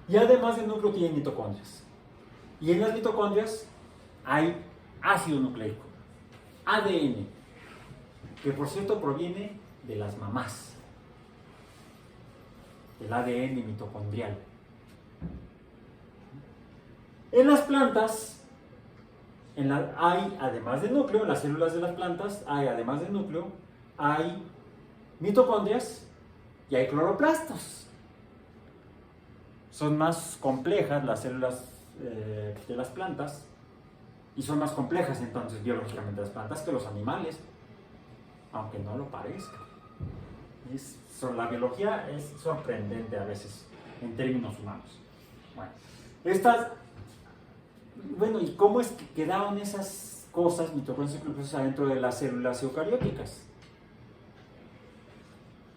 y además del núcleo tienen mitocondrias. Y en las mitocondrias hay ácido nucleico, ADN, que por cierto proviene de las mamás, el ADN mitocondrial. En las plantas hay, además de núcleo, en las células de las plantas hay, además de núcleo, hay mitocondrias y hay cloroplastos. Son más complejas las células de las plantas, y son más complejas entonces biológicamente las plantas que los animales, aunque no lo parezca. La biología es sorprendente a veces en términos humanos. Bueno, ¿y cómo es que quedaron esas cosas, mitocondrias y cloroplastos, adentro de las células eucarióticas?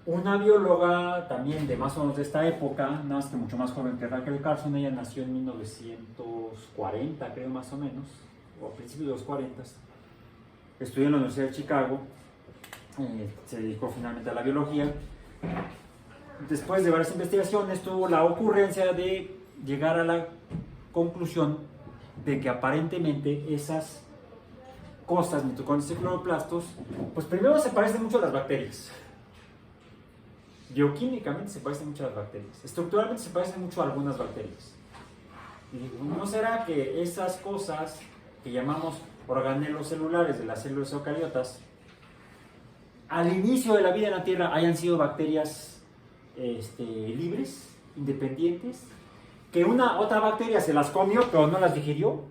Una bióloga también de más o menos de esta época, nada más que mucho más joven que Rachel Carson, ella nació en 1940, creo, más o menos, o a principios de los 40, estudió en la Universidad de Chicago, se dedicó finalmente a la biología. Después de varias investigaciones tuvo la ocurrencia de llegar a la conclusión de que aparentemente esas cosas, mitocondrias y cloroplastos, pues primero se parecen mucho a las bacterias. Bioquímicamente se parecen mucho a las bacterias, estructuralmente se parecen mucho a algunas bacterias. Y ¿no será que esas cosas que llamamos organelos celulares de las células eucariotas, al inicio de la vida en la Tierra hayan sido bacterias libres, independientes, que una otra bacteria se las comió pero no las digirió,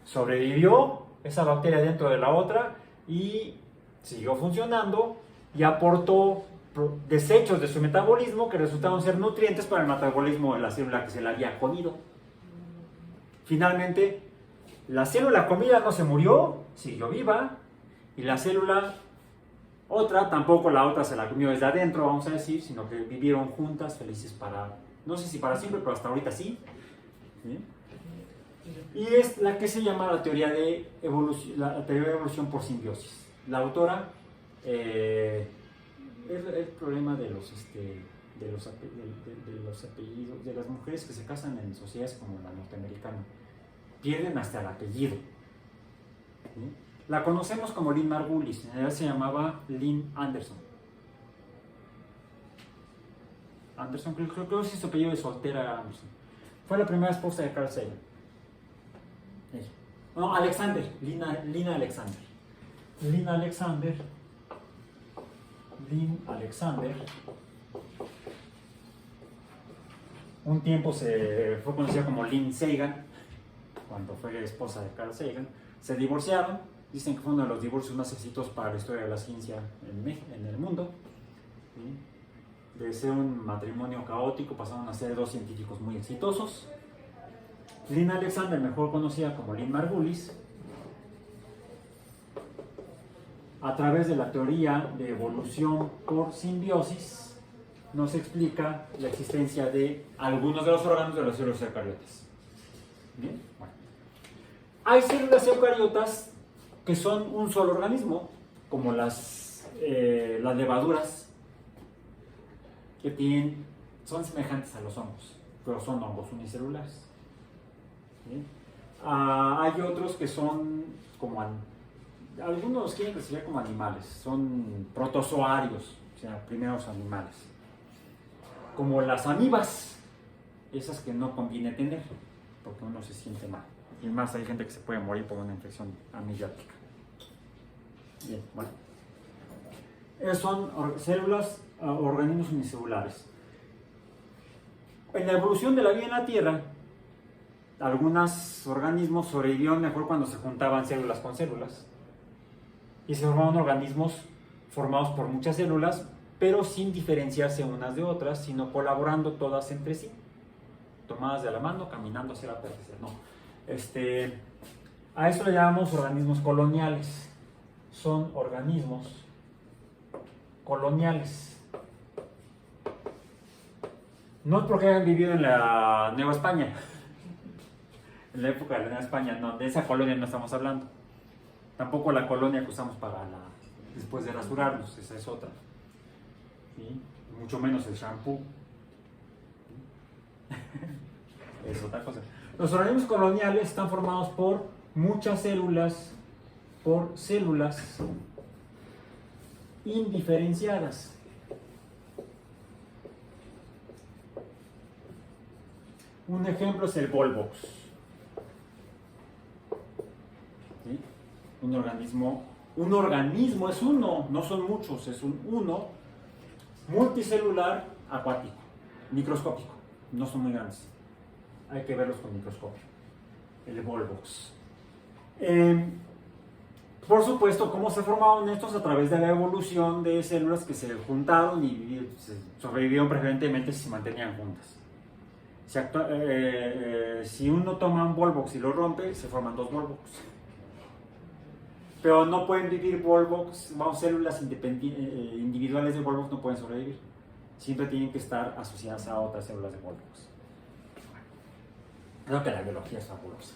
sobrevivió esa bacteria dentro de la otra y siguió funcionando y aportó desechos de su metabolismo que resultaron ser nutrientes para el metabolismo de la célula que se la había comido. Finalmente, la célula comida no se murió, siguió viva, y la célula otra, tampoco la otra se la comió desde adentro, vamos a decir, sino que vivieron juntas, felices para, no sé si para siempre, pero hasta ahorita sí. ¿Sí? Y es la que se llama la teoría de evolución, la teoría de evolución por simbiosis. La autora es el problema de los apellidos, de las mujeres que se casan en sociedades como la norteamericana. Pierden hasta el apellido. ¿Sí? La conocemos como Lynn Margulis, en realidad se llamaba Lynn Anderson. Creo que es su apellido de soltera Anderson. Fue la primera esposa de Carl Sagan. Ella. No, Alexander, Lynn Alexander. Lynn Alexander. Un tiempo se fue conocida como Lynn Sagan, cuando fue esposa de Carl Sagan. Se divorciaron. Dicen que fue uno de los divorcios más exitosos para la historia de la ciencia en el mundo. ¿Sí? De ser un matrimonio caótico pasaron a ser dos científicos muy exitosos. Lynn Alexander, mejor conocida como Lynn Margulis, a través de la teoría de evolución por simbiosis, nos explica la existencia de algunos de los órganos de las células eucariotas. ¿Bien? Bueno. Hay células eucariotas que son un solo organismo, como las levaduras, que son semejantes a los hongos, pero son hongos unicelulares. ¿Sí? Hay otros que son como algunos los quieren clasificar como animales, son protozoarios, o sea, primeros animales, como las amibas, esas que no conviene tener porque uno se siente mal, y más hay gente que se puede morir por una infección amibiática. Bien, bueno, son células, organismos unicelulares. En la evolución de la vida en la Tierra, algunos organismos sobrevivieron mejor cuando se juntaban células con células y se formaban organismos formados por muchas células, pero sin diferenciarse unas de otras, sino colaborando todas entre sí, tomadas de la mano, caminando hacia la perfección. No. A eso le llamamos organismos coloniales. Son organismos coloniales. No es porque hayan vivido en la Nueva España, en la época de la Nueva España, no, de esa colonia no estamos hablando. Tampoco la colonia que usamos después de rasurarnos, esa es otra. ¿Sí? Mucho menos el shampoo. Es otra cosa. Los organismos coloniales están formados por muchas células, indiferenciadas. Un ejemplo es el Volvox. ¿Sí? Un organismo es uno, no son muchos, es uno multicelular acuático, microscópico, no son muy grandes, hay que verlos con microscopio. El Volvox. Por supuesto, ¿cómo se formaron estos? A través de la evolución de células que se juntaron y sobrevivieron preferentemente si se mantenían juntas. Si uno toma un Volvox y lo rompe, se forman dos Volvox. Pero no pueden vivir células individuales de Volvox no pueden sobrevivir. Siempre tienen que estar asociadas a otras células de Volvox. Creo que la biología es fabulosa.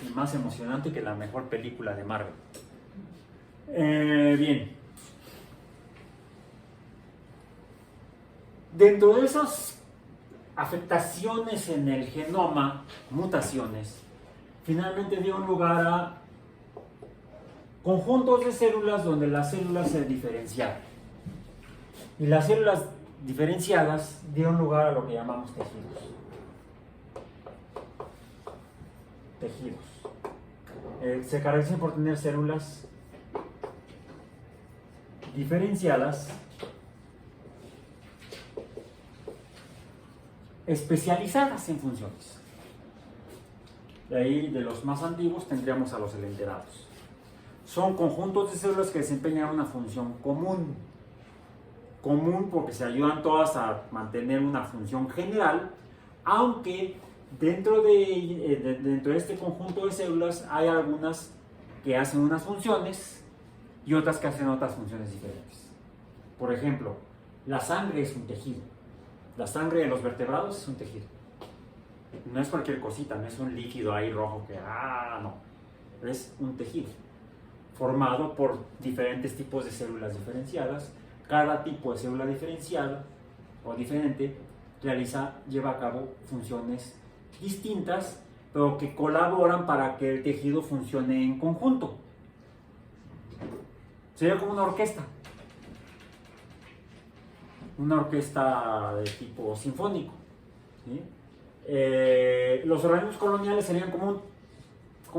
Es más emocionante que la mejor película de Marvel. Bien. Dentro de esas afectaciones en el genoma, mutaciones, finalmente dieron lugar a conjuntos de células donde las células se diferenciaron. Y las células diferenciadas dieron lugar a lo que llamamos tejidos. Se caracterizan por tener células diferenciadas, especializadas en funciones. De ahí, de los más antiguos, tendríamos a los elenterados. Son conjuntos de células que desempeñan una función común. Común porque se ayudan todas a mantener una función general, aunque dentro de este conjunto de células hay algunas que hacen unas funciones y otras que hacen otras funciones diferentes. Por ejemplo, la sangre es un tejido. La sangre de los vertebrados es un tejido. No es cualquier cosita, no es un líquido ahí rojo que, no. Es un tejido formado por diferentes tipos de células diferenciadas. Cada tipo de célula diferenciada o diferente lleva a cabo funciones distintas, pero que colaboran para que el tejido funcione en conjunto. Sería como una orquesta de tipo sinfónico, ¿sí? Los organismos coloniales serían como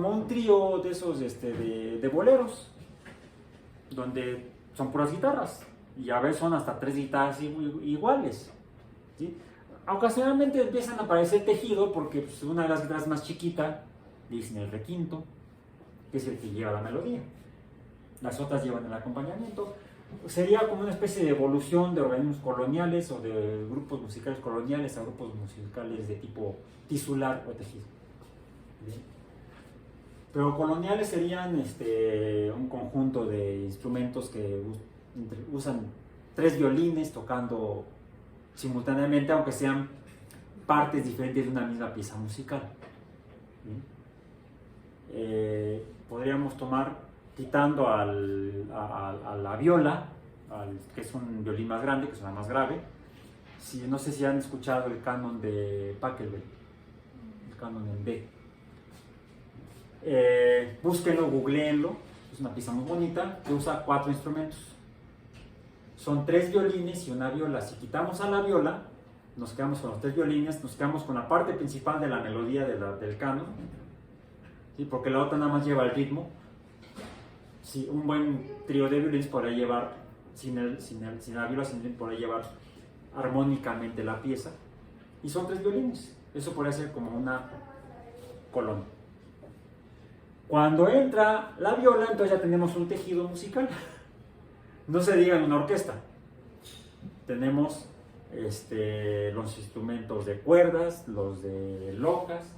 un trío de esos de boleros, donde son puras guitarras, y a veces son hasta 3 guitarras iguales, ¿sí? Ocasionalmente empiezan a aparecer tejido, porque pues, una de las guitarras más chiquita, dicen el requinto, que es el que lleva la melodía. Las otras llevan el acompañamiento. Sería como una especie de evolución de organismos coloniales o de grupos musicales coloniales a grupos musicales de tipo tisular o tejido. ¿Bien? Pero coloniales serían un conjunto de instrumentos que usan 3 violines tocando simultáneamente, aunque sean partes diferentes de una misma pieza musical. Podríamos tomar, quitando a la viola, que es un violín más grande, que es una más grave. No sé si han escuchado el canon de Pachelbel, el canon en B. Búsquenlo, googleenlo, es una pieza muy bonita que usa 4 instrumentos. Son 3 violines y una viola. Si quitamos a la viola, nos quedamos con los 3 violines, nos quedamos con la parte principal de la melodía del canon, ¿sí? Porque la otra nada más lleva el ritmo. Sí, un buen trío de violines podría llevar, sin la viola, podría llevar armónicamente la pieza. Y son 3 violines. Eso podría ser como una colonna. Cuando entra la viola, entonces ya tenemos un tejido musical. No se diga en una orquesta. Tenemos los instrumentos de cuerdas, los de locas,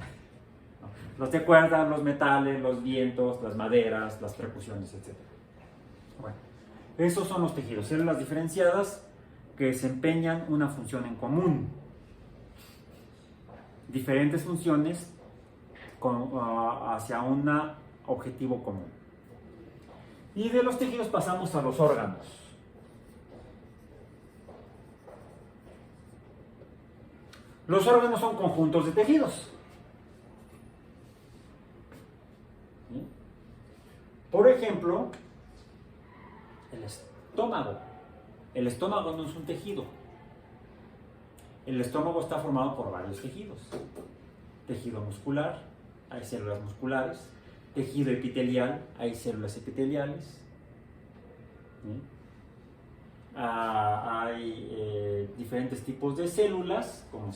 los de cuerdas, los metales, los vientos, las maderas, las percusiones, etc. Bueno, esos son los tejidos, células diferenciadas que desempeñan una función en común. Diferentes funciones hacia un objetivo común. Y de los tejidos pasamos a los órganos. Los órganos son conjuntos de tejidos. ¿Sí? Por ejemplo, el estómago. El estómago no es un tejido. El estómago está formado por varios tejidos. Tejido muscular, hay células musculares. Tejido epitelial, hay células epiteliales. ¿Sí? Hay diferentes tipos de células, como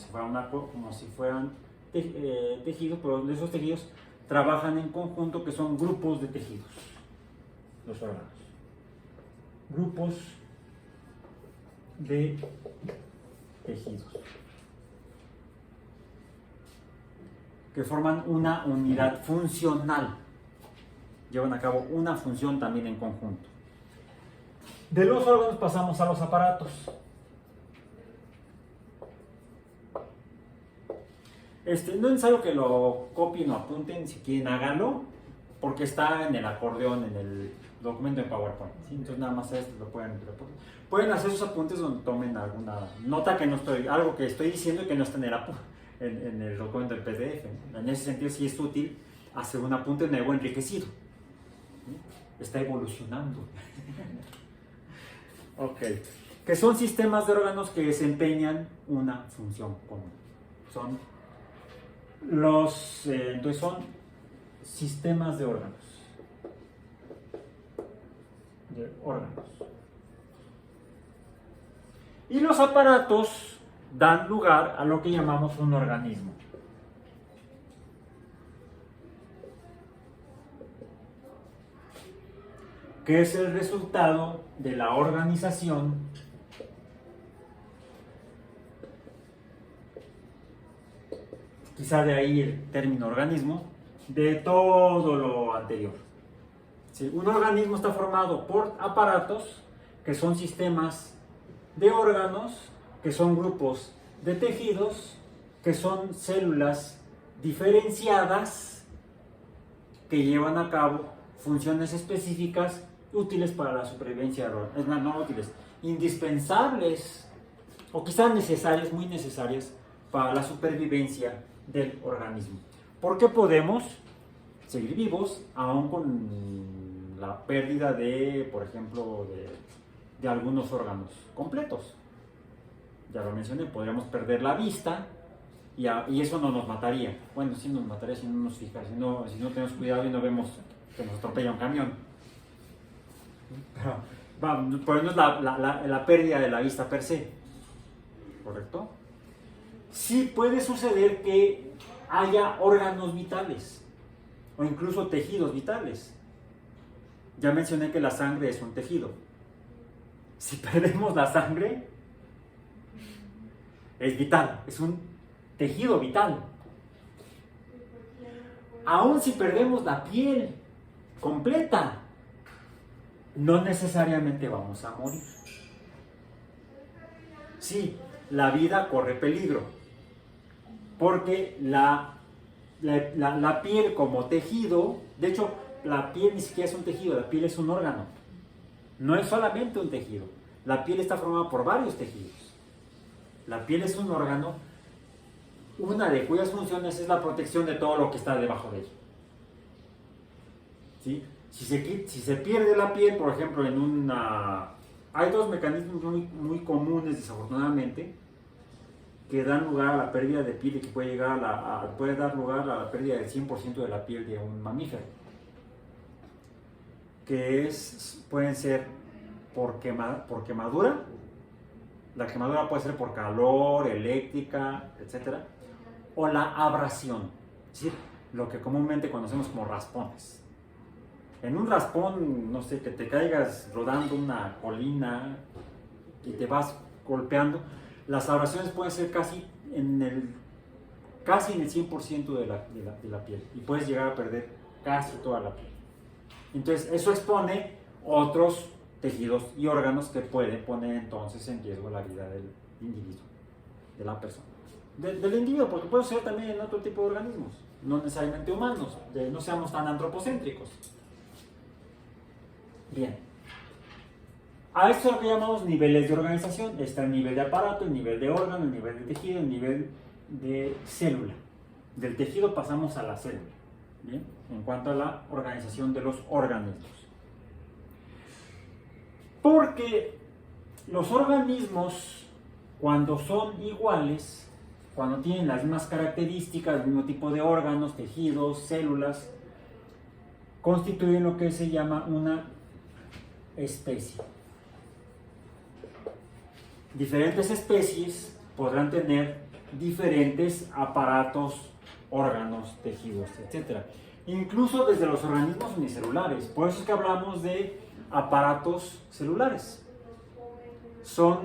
si fueran tejidos, pero esos tejidos trabajan en conjunto, que son grupos de tejidos, los órganos. Grupos de tejidos que forman una unidad funcional, llevan a cabo una función también en conjunto. De los órganos pasamos a los aparatos. No es necesario que lo copien o apunten, si quieren háganlo, porque está en el acordeón, en el documento de PowerPoint, ¿sí? Entonces nada más lo pueden hacer sus apuntes donde tomen alguna nota algo que estoy diciendo y que no está en el documento del PDF. En ese sentido sí es útil hacer un apunte nuevo enriquecido. ¿Sí? Está evolucionando. Ok. Que son sistemas de órganos que desempeñan una función común. Entonces son sistemas de órganos. Y los aparatos dan lugar a lo que llamamos un organismo. Que es el resultado de la organización quizá de ahí el término organismo, de todo lo anterior. ¿Sí? Un organismo está formado por aparatos, que son sistemas de órganos, que son grupos de tejidos, que son células diferenciadas que llevan a cabo funciones específicas útiles para la supervivencia, es más, no útiles, indispensables o quizás necesarias, muy necesarias para la supervivencia del organismo. Porque podemos seguir vivos aún con la pérdida de, por ejemplo, de algunos órganos completos. Ya lo mencioné, podríamos perder la vista y eso no nos mataría. Bueno, sí nos mataría si no nos fijamos, si no tenemos cuidado y no vemos que nos atropella un camión. Pero no es la pérdida de la vista per se, ¿correcto? Sí puede suceder que haya órganos vitales o incluso tejidos vitales. Ya mencioné que la sangre es un tejido. Si perdemos la sangre, es vital, es un tejido vital. Aún si perdemos la piel completa, no necesariamente vamos a morir. Sí, la vida corre peligro, porque la piel como tejido, de hecho, la piel ni siquiera es un tejido, la piel es un órgano. No es solamente un tejido, la piel está formada por varios tejidos. La piel es un órgano, una de cuyas funciones es la protección de todo lo que está debajo de ella. ¿Sí? Si se pierde la piel, por ejemplo, hay dos mecanismos muy comunes, desafortunadamente, que dan lugar a la pérdida de piel y que puede dar lugar a la pérdida del 100% de la piel de un mamífero. Pueden ser por quemadura. La quemadura puede ser por calor, eléctrica, etc. O la abrasión, es decir, lo que comúnmente conocemos como raspones. En un raspón, no sé, que te caigas rodando una colina y te vas golpeando, las abrasiones pueden ser casi en el 100% de la piel y puedes llegar a perder casi toda la piel. Entonces, eso expone otros tejidos y órganos que pueden poner entonces en riesgo la vida del individuo, de la persona. Del individuo, porque puede ser también en otro tipo de organismos, no necesariamente humanos, no seamos tan antropocéntricos. Bien. A esto es lo que llamamos niveles de organización. Está el nivel de aparato, el nivel de órgano, el nivel de tejido, el nivel de célula. Del tejido pasamos a la célula. Bien, en cuanto a la organización de los organismos. Porque los organismos, cuando son iguales, cuando tienen las mismas características, el mismo tipo de órganos, tejidos, células, constituyen lo que se llama una especie. Diferentes especies podrán tener diferentes aparatos, órganos, tejidos, etc. Incluso desde los organismos unicelulares. Por eso es que hablamos de aparatos celulares. Son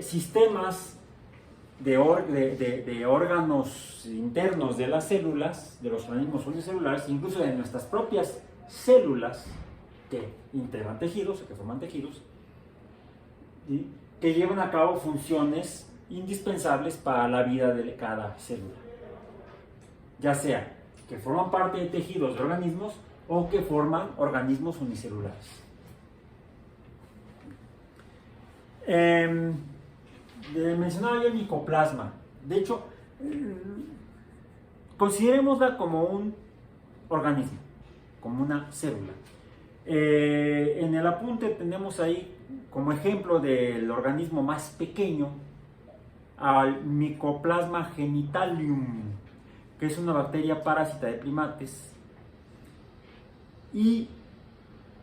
sistemas de órganos internos de las células, de los organismos unicelulares, incluso de nuestras propias células que integran tejidos, que forman tejidos, ¿sí?, que llevan a cabo funciones indispensables para la vida de cada célula. Ya sea que forman parte de tejidos de organismos o que forman organismos unicelulares. Mencionaba yo el micoplasma. De hecho, considerémosla como un organismo, como una célula. En el apunte tenemos ahí como ejemplo del organismo más pequeño al Mycoplasma genitalium, que es una bacteria parásita de primates, y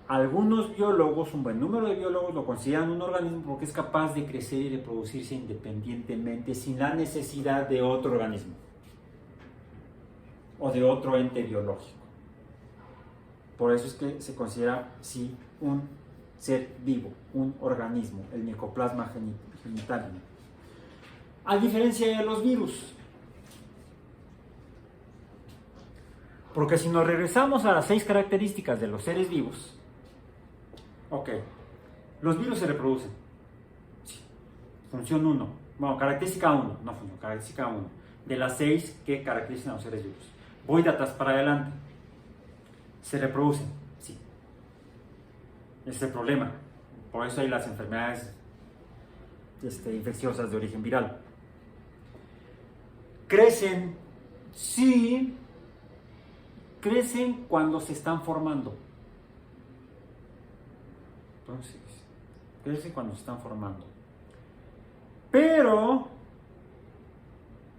algunos biólogos, un buen número de biólogos, lo consideran un organismo porque es capaz de crecer y reproducirse independientemente sin la necesidad de otro organismo o de otro ente biológico. Por eso es que se considera, sí, un ser vivo, un organismo, el Mycoplasma genitalium. A diferencia de los virus, porque si nos regresamos a las 6 características de los seres vivos, ok, los virus se reproducen, sí. Función 1, Bueno, característica 1, no función, característica 1, de las 6 que caracterizan a los seres vivos. Voy de atrás para adelante. ¿Se reproducen? Sí. Ese es el problema. Por eso hay las enfermedades infecciosas de origen viral. ¿Crecen? Sí. Crecen cuando se están formando. Entonces, crecen cuando se están formando. Pero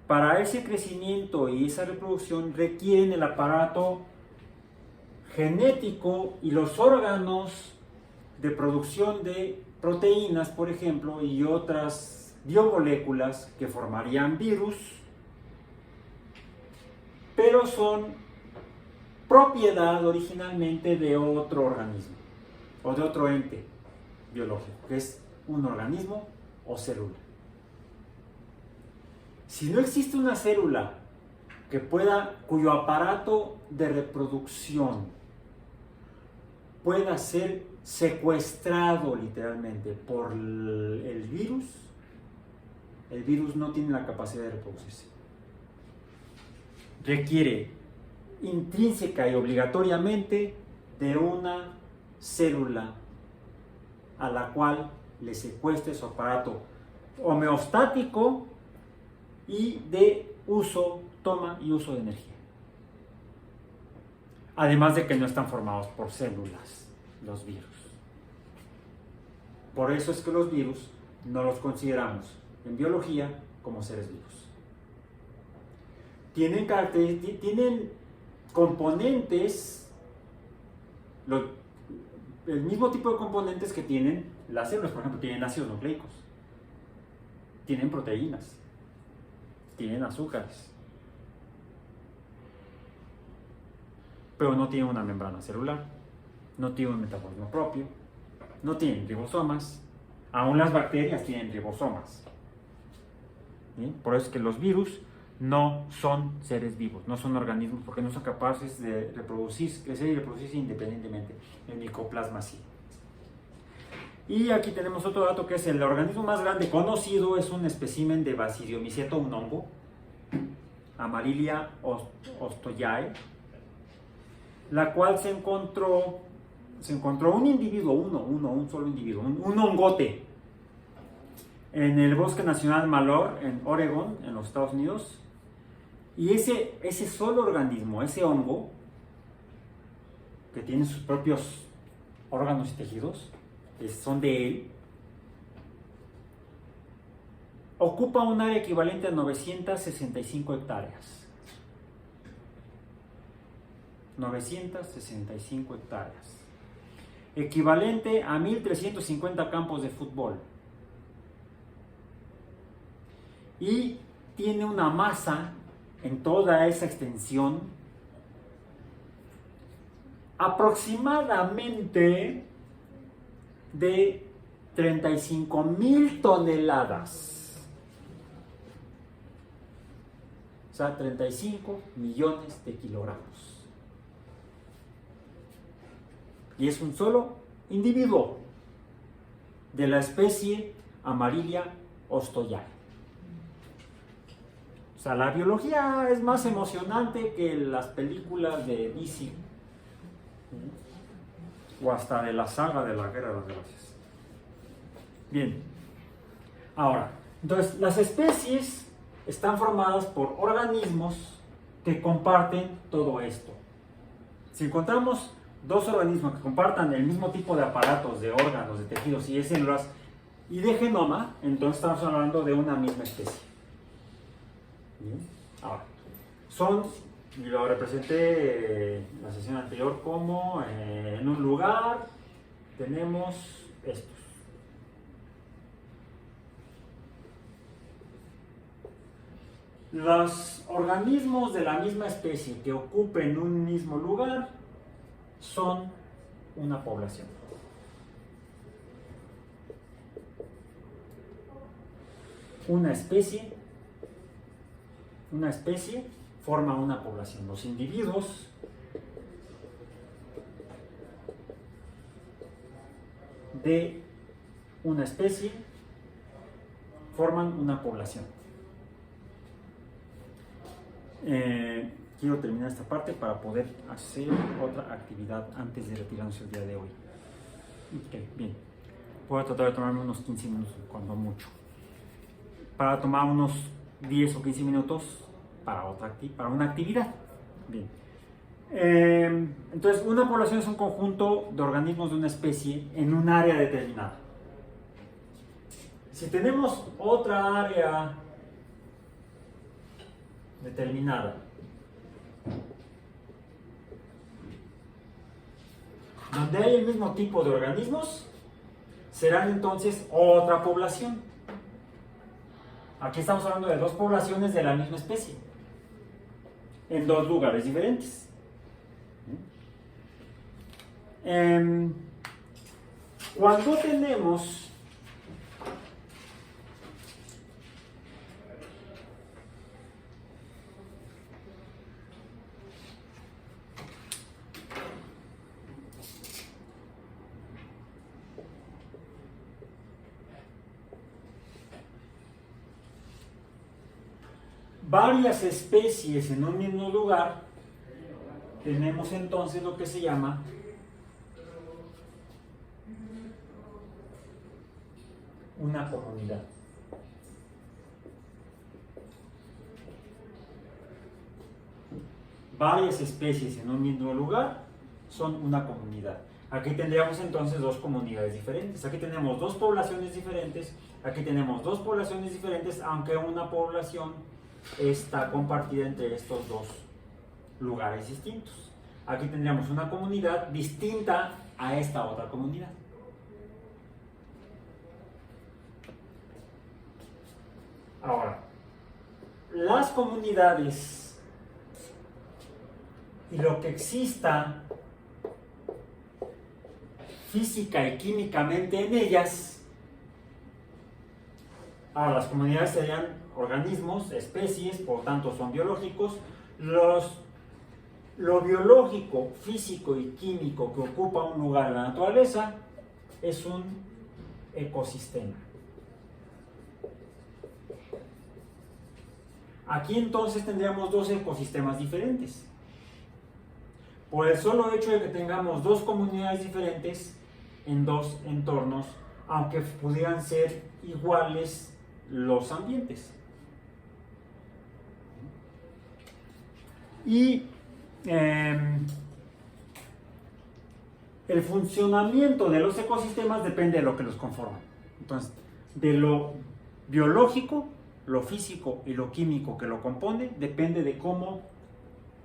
para ese crecimiento y esa reproducción requieren el aparato genético y los órganos de producción de proteínas, por ejemplo, y otras biomoléculas que formarían virus, pero son propiedad originalmente de otro organismo o de otro ente biológico, que es un organismo o célula. Si no existe una célula cuyo aparato de reproducción pueda ser secuestrado literalmente por el virus no tiene la capacidad de reproducirse. Requiere intrínseca y obligatoriamente de una célula a la cual le secuestre su aparato homeostático y de toma y uso de energía. Además de que no están formados por células, los virus. Por eso es que los virus no los consideramos en biología como seres vivos. Tienen componentes, el mismo tipo de componentes que tienen las células. Por ejemplo, tienen ácidos nucleicos, tienen proteínas, tienen azúcares, pero no tienen una membrana celular, no tienen un metabolismo propio, no tienen ribosomas. Aún las bacterias tienen ribosomas. ¿Bien? Por eso es que los virus no son seres vivos, no son organismos, porque no son capaces de crecer y reproducirse independientemente. El micoplasma sí. Y aquí tenemos otro dato, que es el organismo más grande conocido, es un espécimen de Basidiomyceto, un hongo, Amarilla ostoyae, la cual se encontró un individuo, un solo individuo, un hongote, en el Bosque Nacional Malheur, en Oregon, en los Estados Unidos. Y ese solo organismo, ese hongo, que tiene sus propios órganos y tejidos, que son de él, ocupa un área equivalente a 965 hectáreas. 965 hectáreas. Equivalente a 1.350 campos de fútbol. Y tiene una masa en toda esa extensión aproximadamente de 35,000 toneladas. O sea, 35 millones de kilogramos. Y es un solo individuo de la especie Amarilla ostoyae. O sea, la biología es más emocionante que las películas de DC, o hasta de la saga de la Guerra de las Galaxias. Bien, ahora, entonces las especies están formadas por organismos que comparten todo esto. Si encontramos dos organismos que compartan el mismo tipo de aparatos, de órganos, de tejidos y de células y de genoma, entonces estamos hablando de una misma especie. Bien. Ahora, y lo representé en la sesión anterior como en un lugar tenemos estos. Los organismos de la misma especie que ocupen un mismo lugar son una población. Una especie forma una población. Los individuos de una especie forman una población. Quiero terminar esta parte para poder hacer otra actividad antes de retirarnos el día de hoy. Ok, bien. Voy a tratar de tomarme unos 15 minutos, cuando mucho. Para tomar unos 10 o 15 minutos para una actividad. Bien. Entonces, una población es un conjunto de organismos de una especie en un área determinada. Si tenemos otra área determinada, donde hay el mismo tipo de organismos, serán entonces otra población. Aquí estamos hablando de dos poblaciones de la misma especie, en dos lugares diferentes. Cuando tenemos varias especies en un mismo lugar, tenemos entonces lo que se llama una comunidad. Varias especies en un mismo lugar son una comunidad. Aquí tendríamos entonces dos comunidades diferentes. Aquí tenemos dos poblaciones diferentes. Aquí tenemos dos poblaciones diferentes, aunque una población está compartida entre estos dos lugares distintos. Aquí tendríamos una comunidad distinta a esta otra comunidad. Ahora, las comunidades y lo que exista física y químicamente en ellas, ahora las comunidades serían organismos, especies, por tanto son biológicos. Lo biológico, físico y químico que ocupa un lugar en la naturaleza es un ecosistema. Aquí entonces tendríamos dos ecosistemas diferentes. Por el solo hecho de que tengamos dos comunidades diferentes en dos entornos, aunque pudieran ser iguales los ambientes. Y el funcionamiento de los ecosistemas depende de lo que los conforma. Entonces, de lo biológico, lo físico y lo químico que lo compone, depende de cómo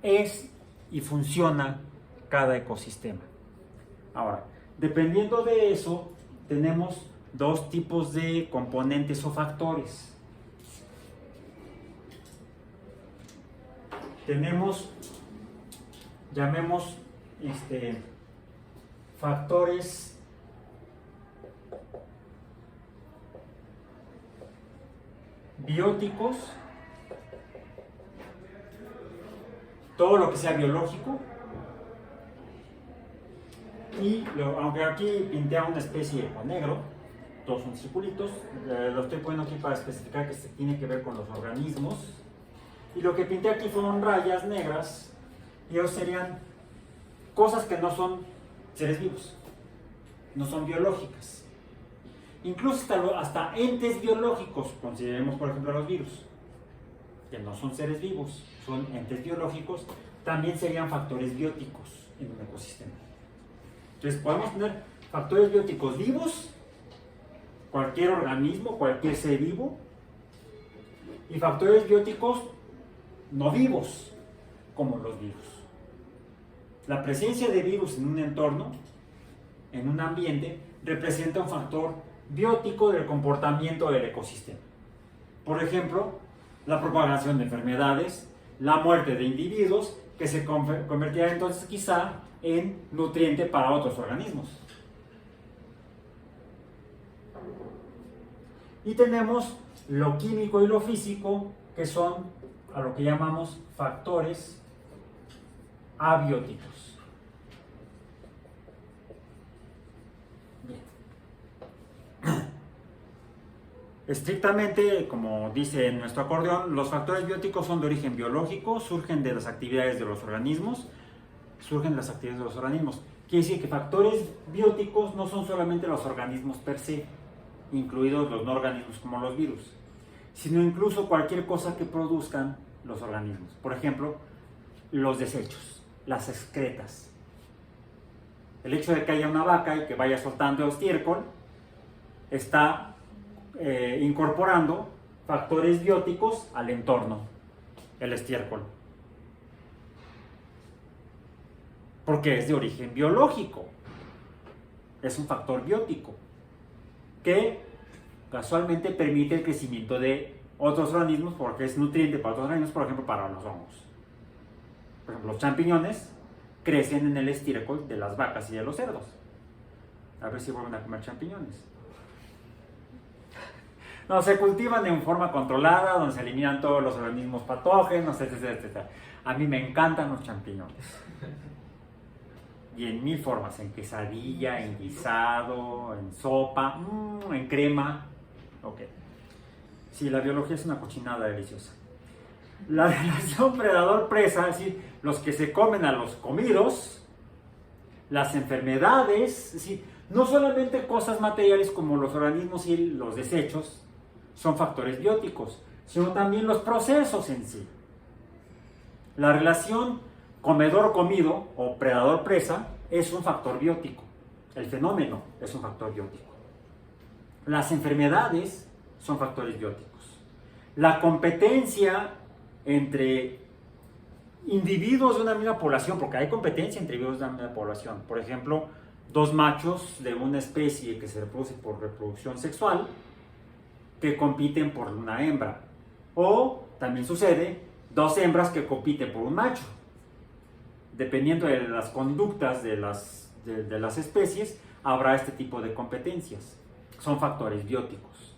es y funciona cada ecosistema. Ahora, dependiendo de eso, tenemos dos tipos de componentes o factores. Tenemos, llamemos factores bióticos, todo lo que sea biológico, y aunque aquí pinté a una especie con negro, todos son circulitos, lo estoy poniendo aquí para especificar que se tiene que ver con los organismos, y lo que pinté aquí fueron rayas negras, y ellos serían cosas que no son seres vivos, no son biológicas. Incluso hasta entes biológicos, consideremos por ejemplo los virus, que no son seres vivos, son entes biológicos, también serían factores bióticos en un ecosistema. Entonces podemos tener factores bióticos vivos, cualquier organismo, cualquier ser vivo, y factores bióticos no vivos, como los virus. La presencia de virus en un entorno, en un ambiente, representa un factor biótico del comportamiento del ecosistema. Por ejemplo, la propagación de enfermedades, la muerte de individuos, que se convertirá entonces quizá en nutriente para otros organismos. Y tenemos lo químico y lo físico, que son a lo que llamamos factores abióticos. Estrictamente, como dice en nuestro acordeón, los factores bióticos son de origen biológico, surgen de las actividades de los organismos, Quiere decir que factores bióticos no son solamente los organismos per se, incluidos los no organismos como los virus, sino incluso cualquier cosa que produzcan los organismos. Por ejemplo, los desechos, las excretas. El hecho de que haya una vaca y que vaya soltando estiércol está incorporando factores bióticos al entorno, el estiércol. Porque es de origen biológico. Es un factor biótico que casualmente permite el crecimiento de otros organismos porque es nutriente para otros organismos, por ejemplo, para los hongos. Por ejemplo, los champiñones crecen en el estiércol de las vacas y de los cerdos. A ver si vuelven a comer champiñones. No, se cultivan en forma controlada, donde se eliminan todos los organismos patógenos, etc. A mí me encantan los champiñones. Y en mil formas, en quesadilla, en guisado, en sopa, en crema. Ok. Sí, la biología es una cochinada deliciosa. La relación predador-presa, es decir, los que se comen a los comidos, las enfermedades, es decir, no solamente cosas materiales como los organismos y los desechos son factores bióticos, sino también los procesos en sí. La relación comedor-comido o predador-presa es un factor biótico. El fenómeno es un factor biótico. Las enfermedades son factores bióticos. La competencia entre individuos de una misma población, porque hay competencia entre individuos de una misma población. Por ejemplo, dos machos de una especie que se reproduce por reproducción sexual que compiten por una hembra. O también sucede dos hembras que compiten por un macho. Dependiendo de las conductas de las especies, habrá este tipo de competencias. Son factores bióticos.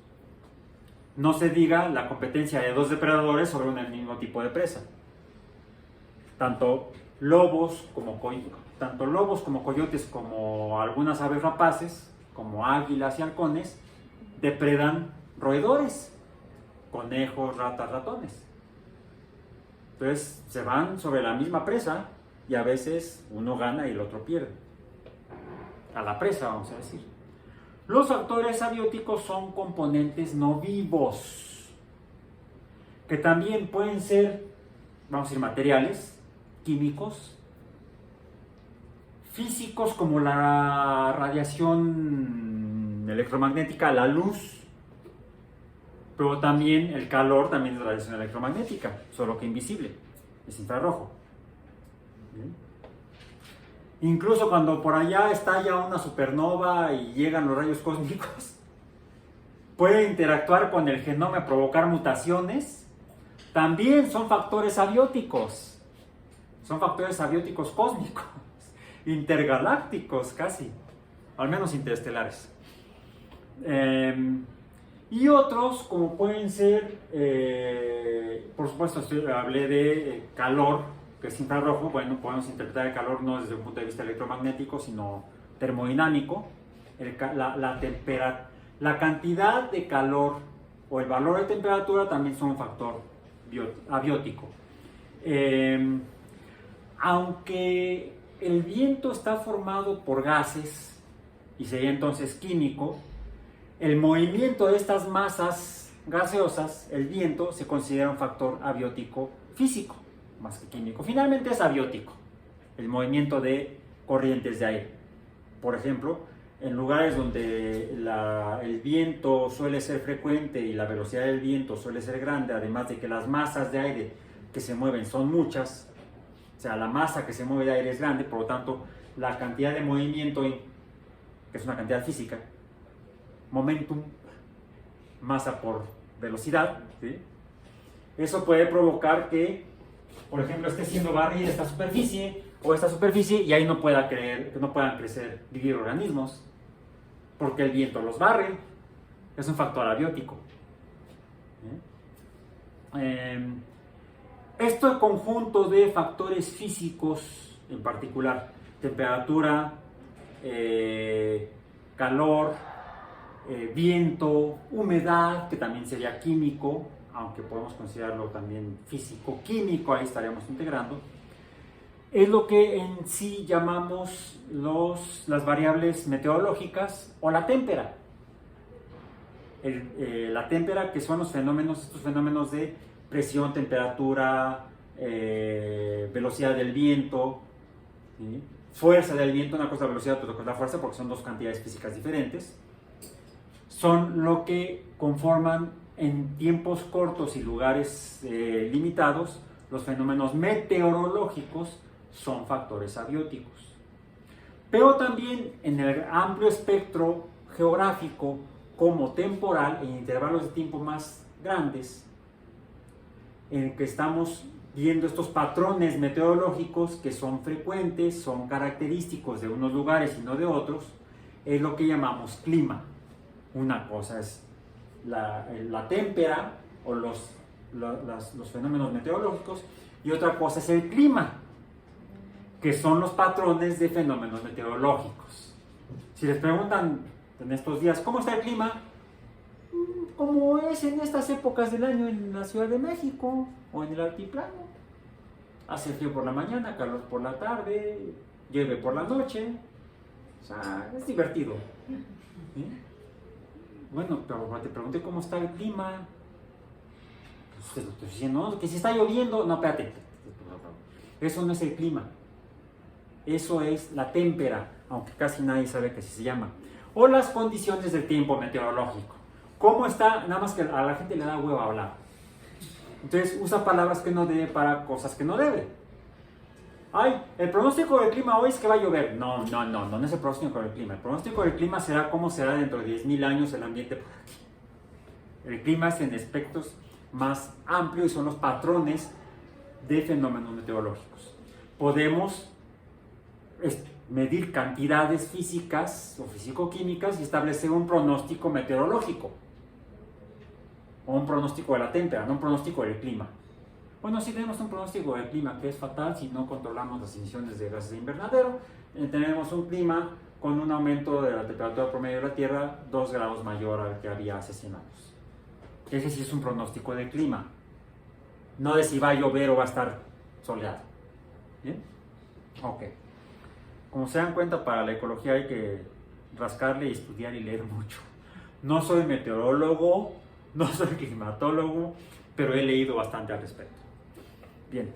No se diga la competencia de dos depredadores sobre un mismo tipo de presa. Tanto lobos como coyotes, como algunas aves rapaces, como águilas y halcones, depredan roedores, conejos, ratas, ratones. Entonces se van sobre la misma presa y a veces uno gana y el otro pierde. A la presa, vamos a decir. Los factores abióticos son componentes no vivos, que también pueden ser, vamos a decir, materiales, químicos, físicos como la radiación electromagnética, la luz, pero también el calor también es radiación electromagnética, solo que invisible, es infrarrojo. ¿Bien? Incluso cuando por allá estalla una supernova y llegan los rayos cósmicos, puede interactuar con el genoma y provocar mutaciones. También son factores abióticos. Son factores abióticos cósmicos, intergalácticos casi, al menos interestelares. Y otros, como pueden ser, por supuesto, hablé de calor, que es infrarrojo. Bueno, podemos interpretar el calor no desde un punto de vista electromagnético, sino termodinámico. La cantidad de calor o el valor de temperatura también son un factor abiótico. Aunque el viento está formado por gases y sería entonces químico, el movimiento de estas masas gaseosas, el viento, se considera un factor abiótico físico, más que químico. Finalmente es abiótico, el movimiento de corrientes de aire. Por ejemplo, en lugares donde el viento suele ser frecuente y la velocidad del viento suele ser grande, además de que las masas de aire que se mueven son muchas, o sea, la masa que se mueve de aire es grande, por lo tanto, la cantidad de movimiento, que es una cantidad física, momentum, masa por velocidad, ¿sí? Eso puede provocar que, por ejemplo, esté siendo barrida esta superficie y ahí no puedan crecer, vivir organismos, porque el viento los barre. Es un factor abiótico. Este conjunto de factores físicos, en particular temperatura, calor, viento, humedad, que también sería químico, aunque podemos considerarlo también físico-químico, ahí estaríamos integrando, es lo que en sí llamamos las variables meteorológicas o la témpera. La témpera, que son estos fenómenos de presión, temperatura, velocidad del viento, ¿sí? Fuerza del viento, una cosa es la velocidad, otra cosa es la fuerza, porque son dos cantidades físicas diferentes. Son lo que conforman en tiempos cortos y lugares limitados los fenómenos meteorológicos, son factores abióticos. Pero también en el amplio espectro geográfico como temporal, en intervalos de tiempo más grandes, en el que estamos viendo estos patrones meteorológicos que son frecuentes, son característicos de unos lugares y no de otros, es lo que llamamos clima. Una cosa es la témpera o los fenómenos meteorológicos, y otra cosa es el clima, que son los patrones de fenómenos meteorológicos. Si les preguntan en estos días, ¿cómo está el clima? Como es en estas épocas del año en la Ciudad de México o en el altiplano. Hace frío por la mañana, calor por la tarde, llueve por la noche. O sea, es divertido. ¿Sí? Bueno, pero te pregunté cómo está el clima. Pues te lo estoy diciendo, ¿no? Que si está lloviendo. No, espérate. Eso no es el clima. Eso es la témpera, aunque casi nadie sabe que así se llama. O las condiciones del tiempo meteorológico. ¿Cómo está? Nada más que a la gente le da hueva hablar. Entonces usa palabras que no debe para cosas que no debe. Ay, el pronóstico del clima hoy es que va a llover. No es el pronóstico del clima. El pronóstico del clima será cómo será dentro de 10.000 años el ambiente por aquí. El clima es en aspectos más amplios y son los patrones de fenómenos meteorológicos. Podemos medir cantidades físicas o físico-químicas y establecer un pronóstico meteorológico. O un pronóstico de la témpera, no un pronóstico del clima. Bueno, sí tenemos un pronóstico del clima que es fatal si no controlamos las emisiones de gases de invernadero. Tenemos un clima con un aumento de la temperatura promedio de la Tierra 2 grados mayor al que había hace 100 años. Ese sí es un pronóstico del clima. No de si va a llover o va a estar soleado. ¿Bien? Ok. Como se dan cuenta, para la ecología hay que rascarle y estudiar y leer mucho. No soy meteorólogo, no soy climatólogo, pero he leído bastante al respecto. Bien.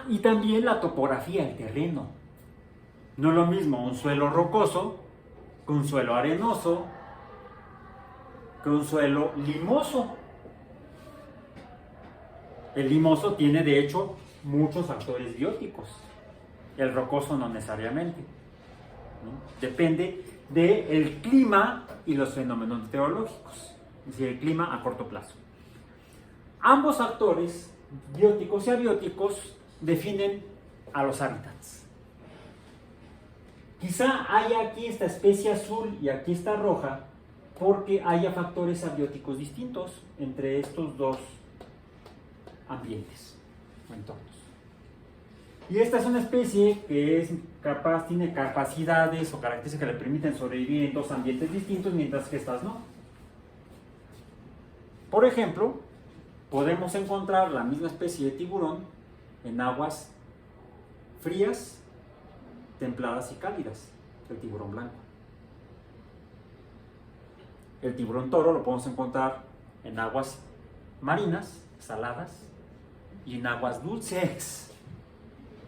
Y también la topografía, el terreno. No es lo mismo un suelo rocoso que un suelo arenoso, que un suelo limoso. El limoso tiene, de hecho, muchos factores bióticos. El rocoso no necesariamente, ¿no? Depende del clima y los fenómenos meteorológicos, es decir, el clima a corto plazo. Ambos factores, bióticos y abióticos, definen a los hábitats. Quizá haya aquí esta especie azul y aquí esta roja porque haya factores abióticos distintos entre estos dos ambientes o entornos. Y esta es una especie que tiene capacidades o características que le permiten sobrevivir en dos ambientes distintos, mientras que estas no. Por ejemplo, podemos encontrar la misma especie de tiburón en aguas frías, templadas y cálidas, el tiburón blanco. El tiburón toro lo podemos encontrar en aguas marinas, saladas, y en aguas dulces,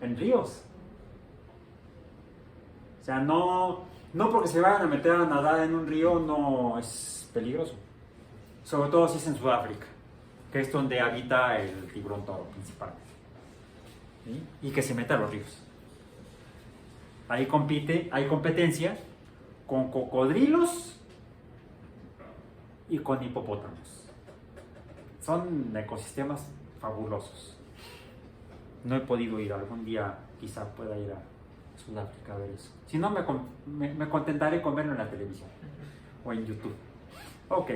en ríos. O sea, no porque se vayan a meter a nadar en un río no es peligroso. Sobre todo si es en Sudáfrica, que es donde habita el tiburón toro principalmente. ¿Sí? Y que se mete a los ríos. Hay competencia con cocodrilos y con hipopótamos. Son ecosistemas fabulosos. No he podido ir, algún día quizá pueda ir a Sudáfrica a ver eso. Si no, me contentaré con verlo en la televisión o en YouTube. Ok,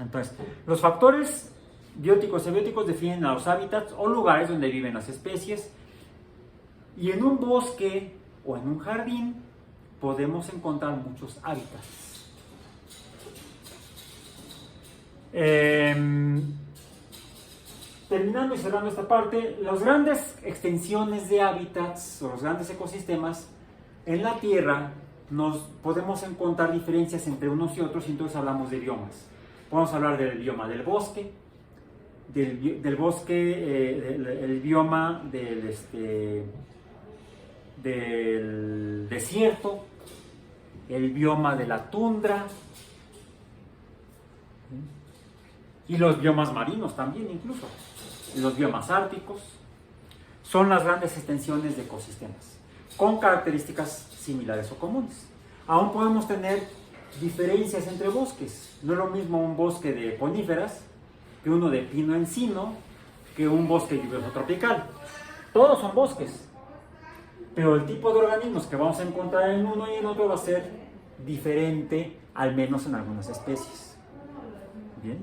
entonces, los factores bióticos y abióticos definen a los hábitats o lugares donde viven las especies, y en un bosque o en un jardín podemos encontrar muchos hábitats. Terminando y cerrando esta parte, las grandes extensiones de hábitats o los grandes ecosistemas en la Tierra nos podemos encontrar diferencias entre unos y otros, y entonces hablamos de biomas. Podemos hablar del bioma del bosque, el bioma del desierto, el bioma de la tundra y los biomas marinos también incluso, los biomas árticos. Son las grandes extensiones de ecosistemas con características similares o comunes. Aún podemos tener diferencias entre bosques. No es lo mismo un bosque de coníferas que uno de pino encino, que un bosque lluvioso tropical. Todos son bosques, pero el tipo de organismos que vamos a encontrar en uno y en otro va a ser diferente, al menos en algunas especies. Bien.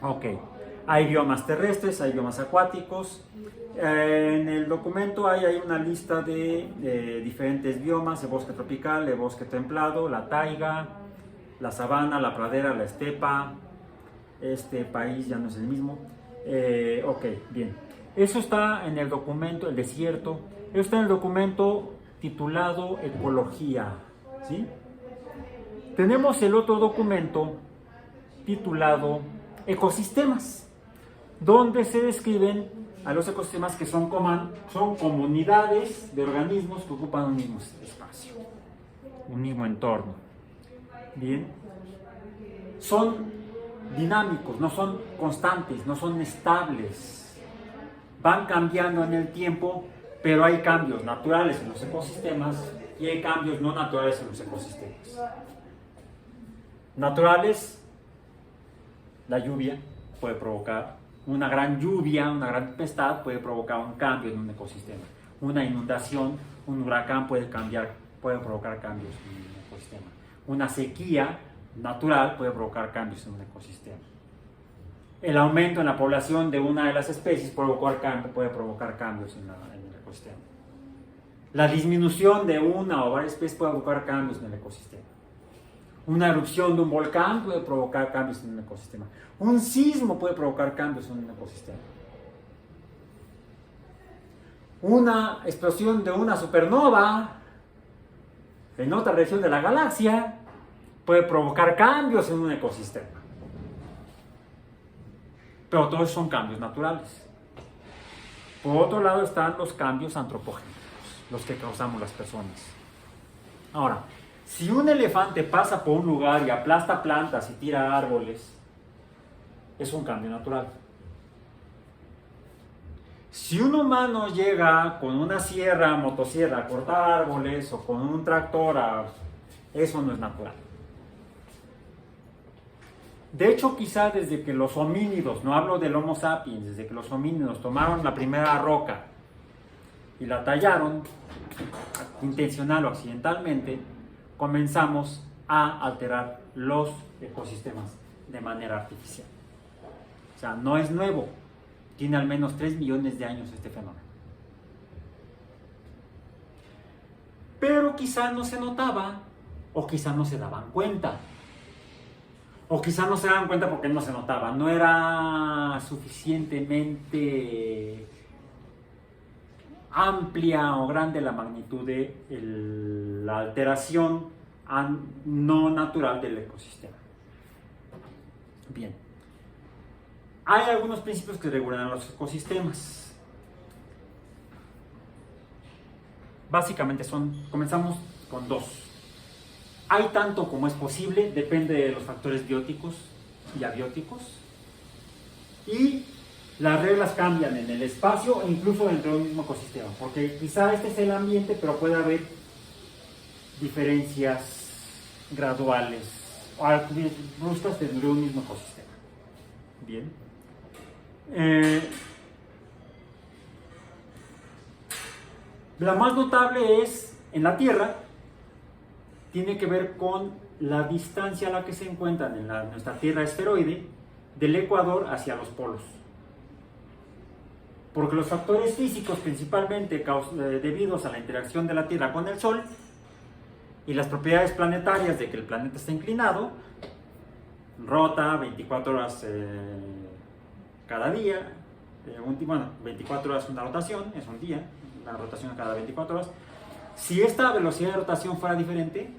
Ok. Hay biomas terrestres, hay biomas acuáticos. En el documento hay una lista de diferentes biomas: el bosque tropical, el bosque templado, la taiga, la sabana, la pradera, la estepa. Este país ya no es el mismo. Ok, bien. Eso está en el documento, el desierto. Eso está en el documento titulado Ecología. ¿Sí? Tenemos el otro documento titulado Ecosistemas, donde se describen a los ecosistemas que son comunidades de organismos que ocupan un mismo espacio, un mismo entorno. Bien. Son dinámicos, no son constantes, no son estables. Van cambiando en el tiempo, pero hay cambios naturales en los ecosistemas y hay cambios no naturales en los ecosistemas. Naturales, la lluvia puede provocar una gran lluvia, una gran tempestad puede provocar un cambio en un ecosistema. Una inundación, un huracán puede provocar cambios en un ecosistema. Una sequía natural puede provocar cambios en un ecosistema. El aumento en la población de una de las especies puede provocar cambios en el ecosistema. La disminución de una o varias especies puede provocar cambios en el ecosistema. Una erupción de un volcán puede provocar cambios en un ecosistema. Un sismo puede provocar cambios en un ecosistema. Una explosión de una supernova en otra región de la galaxia puede provocar cambios en un ecosistema. Pero todos son cambios naturales. Por otro lado están los cambios antropogénicos, los que causamos las personas. Ahora, si un elefante pasa por un lugar y aplasta plantas y tira árboles, es un cambio natural. Si un humano llega con una motosierra a cortar árboles o con un tractor, eso no es natural. De hecho, quizá desde que los homínidos, no hablo del Homo sapiens, desde que los homínidos tomaron la primera roca y la tallaron, intencional o accidentalmente, comenzamos a alterar los ecosistemas de manera artificial. O sea, no es nuevo, tiene al menos 3 millones de años este fenómeno. Pero quizá no se notaba, o quizá no se daban cuenta. O quizá no se daban cuenta porque no se notaba, no era suficientemente amplia o grande la magnitud de la alteración no natural del ecosistema. Bien. Hay algunos principios que regulan los ecosistemas. Básicamente comenzamos con 2. Hay tanto como es posible, depende de los factores bióticos y abióticos. Y las reglas cambian en el espacio e incluso dentro de un mismo ecosistema, porque quizá este es el ambiente, pero puede haber diferencias graduales o bruscas dentro de un mismo ecosistema. Bien. La más notable es en la Tierra, tiene que ver con la distancia a la que se encuentran en nuestra Tierra esferoide del Ecuador hacia los polos. Porque los factores físicos, principalmente debidos a la interacción de la Tierra con el Sol y las propiedades planetarias de que el planeta está inclinado, rota 24 horas cada día, 24 horas una rotación, es un día, una rotación cada 24 horas. Si esta velocidad de rotación fuera diferente,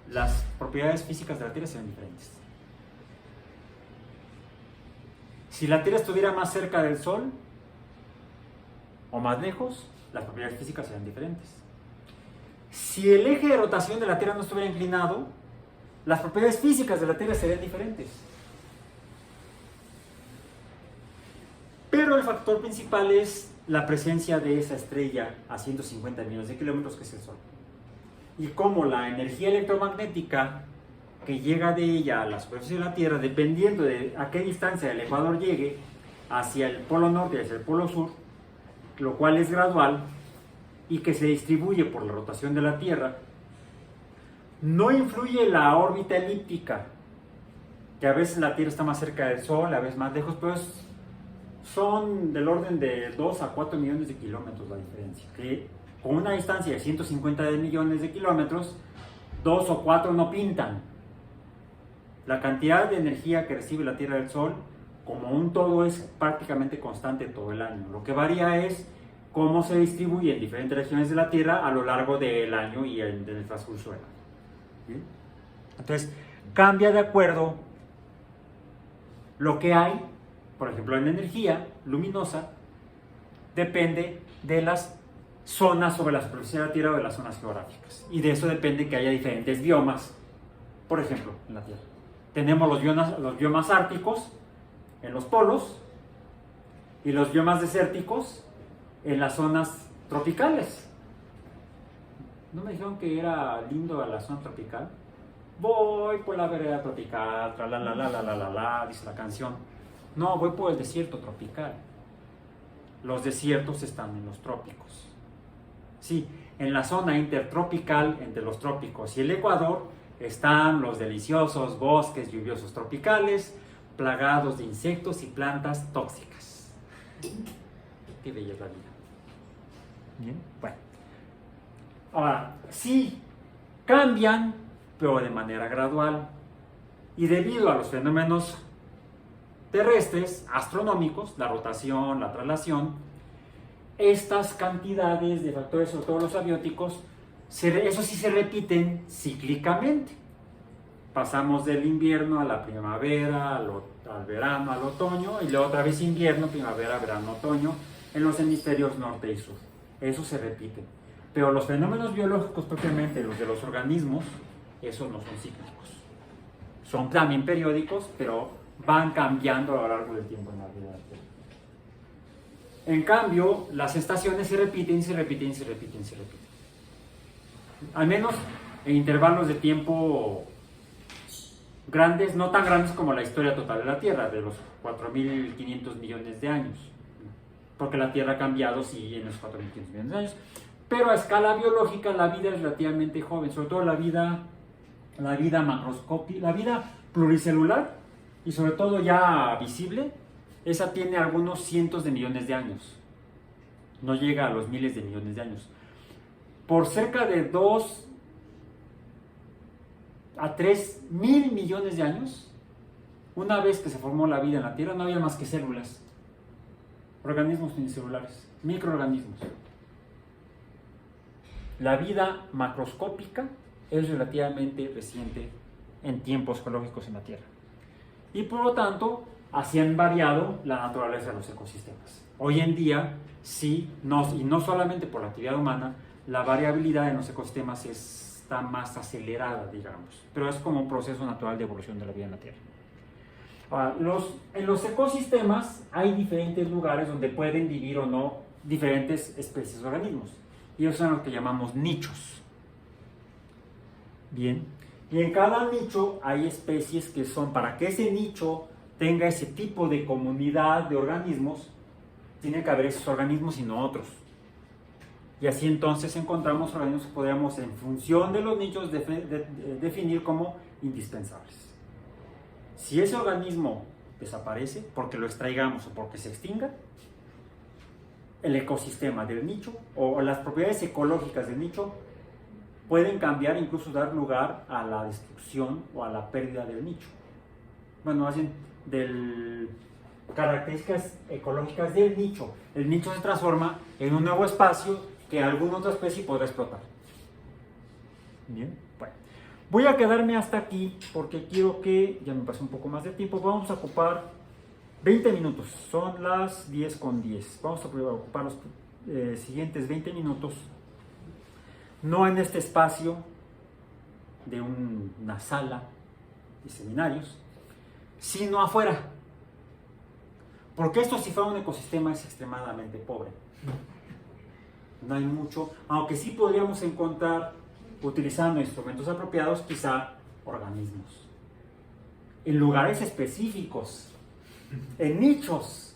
las propiedades físicas de la Tierra serían diferentes. Si la Tierra estuviera más cerca del Sol o más lejos, las propiedades físicas serían diferentes. Si el eje de rotación de la Tierra no estuviera inclinado, las propiedades físicas de la Tierra serían diferentes. Pero el factor principal es la presencia de esa estrella a 150 millones de kilómetros, que es el Sol. Y cómo la energía electromagnética que llega de ella a la superficie de la Tierra, dependiendo de a qué distancia el ecuador llegue hacia el polo norte y hacia el polo sur, lo cual es gradual y que se distribuye por la rotación de la Tierra, no influye la órbita elíptica, que a veces la Tierra está más cerca del Sol, a veces más lejos, pero son del orden de 2 a 4 millones de kilómetros la diferencia, que con una distancia de 150 millones de kilómetros, 2 o 4 no pintan. La cantidad de energía que recibe la Tierra del Sol, como un todo, es prácticamente constante todo el año. Lo que varía es cómo se distribuye en diferentes regiones de la Tierra a lo largo del año y en el transcurso del año. ¿Bien? Entonces, cambia de acuerdo lo que hay, por ejemplo, en energía luminosa, depende de las zonas sobre la superficie de la Tierra o de las zonas geográficas. Y de eso depende que haya diferentes biomas, por ejemplo, en la Tierra. Tenemos los biomas árticos en los polos y los biomas desérticos en las zonas tropicales. ¿No me dijeron que era lindo la zona tropical? Voy por la vereda tropical, dice la canción. No, voy por el desierto tropical. Los desiertos están en los trópicos. Sí, en la zona intertropical entre los trópicos y el Ecuador están los deliciosos bosques lluviosos tropicales, plagados de insectos y plantas tóxicas. Qué bella es la vida. Bien, bueno. Ahora, sí, cambian, pero de manera gradual. Y debido a los fenómenos terrestres, astronómicos, la rotación, la traslación, estas cantidades de factores, sobre todo los abióticos, eso sí se repiten cíclicamente. Pasamos del invierno a la primavera, al verano, al otoño, y luego otra vez invierno, primavera, verano, otoño, en los hemisferios norte y sur. Eso se repite. Pero los fenómenos biológicos propiamente, los de los organismos, esos no son cíclicos. Son también periódicos, pero van cambiando a lo largo del tiempo en la vida. En cambio, las estaciones se repiten, se repiten, se repiten, se repiten. Al menos en intervalos de tiempo grandes, no tan grandes como la historia total de la Tierra, de los 4.500 millones de años. Porque la Tierra ha cambiado, sí, en los 4.500 millones de años. Pero a escala biológica la vida es relativamente joven, sobre todo la vida macroscópica, la vida pluricelular y sobre todo ya visible, esa tiene algunos cientos de millones de años. No llega a los miles de millones de años. Por cerca de 2 a 3 mil millones de años, una vez que se formó la vida en la Tierra, no había más que células, organismos unicelulares, microorganismos. La vida macroscópica es relativamente reciente en tiempos geológicos en la Tierra. Y por lo tanto, así han variado la naturaleza de los ecosistemas. Hoy en día, sí, y no solamente por la actividad humana, la variabilidad en los ecosistemas está más acelerada, digamos. Pero es como un proceso natural de evolución de la vida en la Tierra. Ahora, en los ecosistemas hay diferentes lugares donde pueden vivir o no diferentes especies de organismos. Y esos son los que llamamos nichos. Bien. Y en cada nicho hay especies que son, para que ese nicho tenga ese tipo de comunidad de organismos, tiene que haber esos organismos y no otros. Y así entonces encontramos organismos que podríamos, en función de los nichos, definir como indispensables. Si ese organismo desaparece, porque lo extraigamos o porque se extinga, el ecosistema del nicho o las propiedades ecológicas del nicho pueden cambiar, incluso dar lugar a la destrucción o a la pérdida del nicho. bueno, más bien, características ecológicas del nicho. El nicho se transforma en un nuevo espacio que alguna otra especie podrá explotar. Bien, bueno. Voy a quedarme hasta aquí porque quiero que, ya me pasó un poco más de tiempo, vamos a ocupar 20 minutos, son las 10:10. Vamos a ocupar los siguientes 20 minutos, no en este espacio de una sala de seminarios, sino afuera. Porque esto, si fuera un ecosistema, es extremadamente pobre. No hay mucho, aunque sí podríamos encontrar, utilizando instrumentos apropiados, quizá organismos. En lugares específicos, en nichos,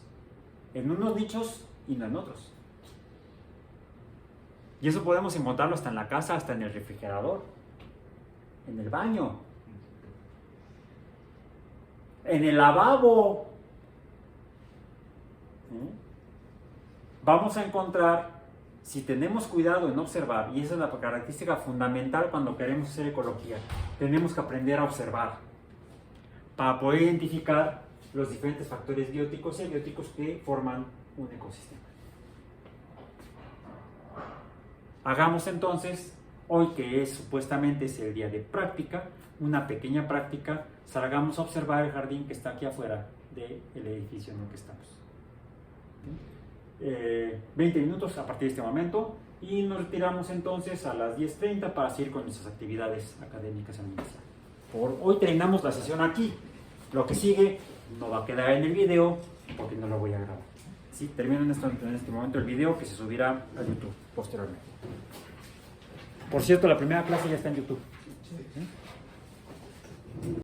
en unos nichos y no en otros. Y eso podemos encontrarlo hasta en la casa, hasta en el refrigerador, en el baño, en el lavabo. Vamos a encontrar, si tenemos cuidado en observar, y esa es la característica fundamental cuando queremos hacer ecología, tenemos que aprender a observar para poder identificar los diferentes factores bióticos y abióticos que forman un ecosistema. Hagamos entonces, hoy que es supuestamente es el día de práctica, una pequeña práctica, salgamos a observar el jardín que está aquí afuera del edificio en el que estamos. 20 minutos a partir de este momento y nos retiramos entonces a las 10:30 para seguir con nuestras actividades académicas en la universidad. Por hoy terminamos la sesión aquí. Lo que sigue no va a quedar en el video porque no lo voy a grabar. ¿Sí? Termino en este momento el video que se subirá a YouTube posteriormente. Por cierto, la primera clase ya está en YouTube. ¿Sí?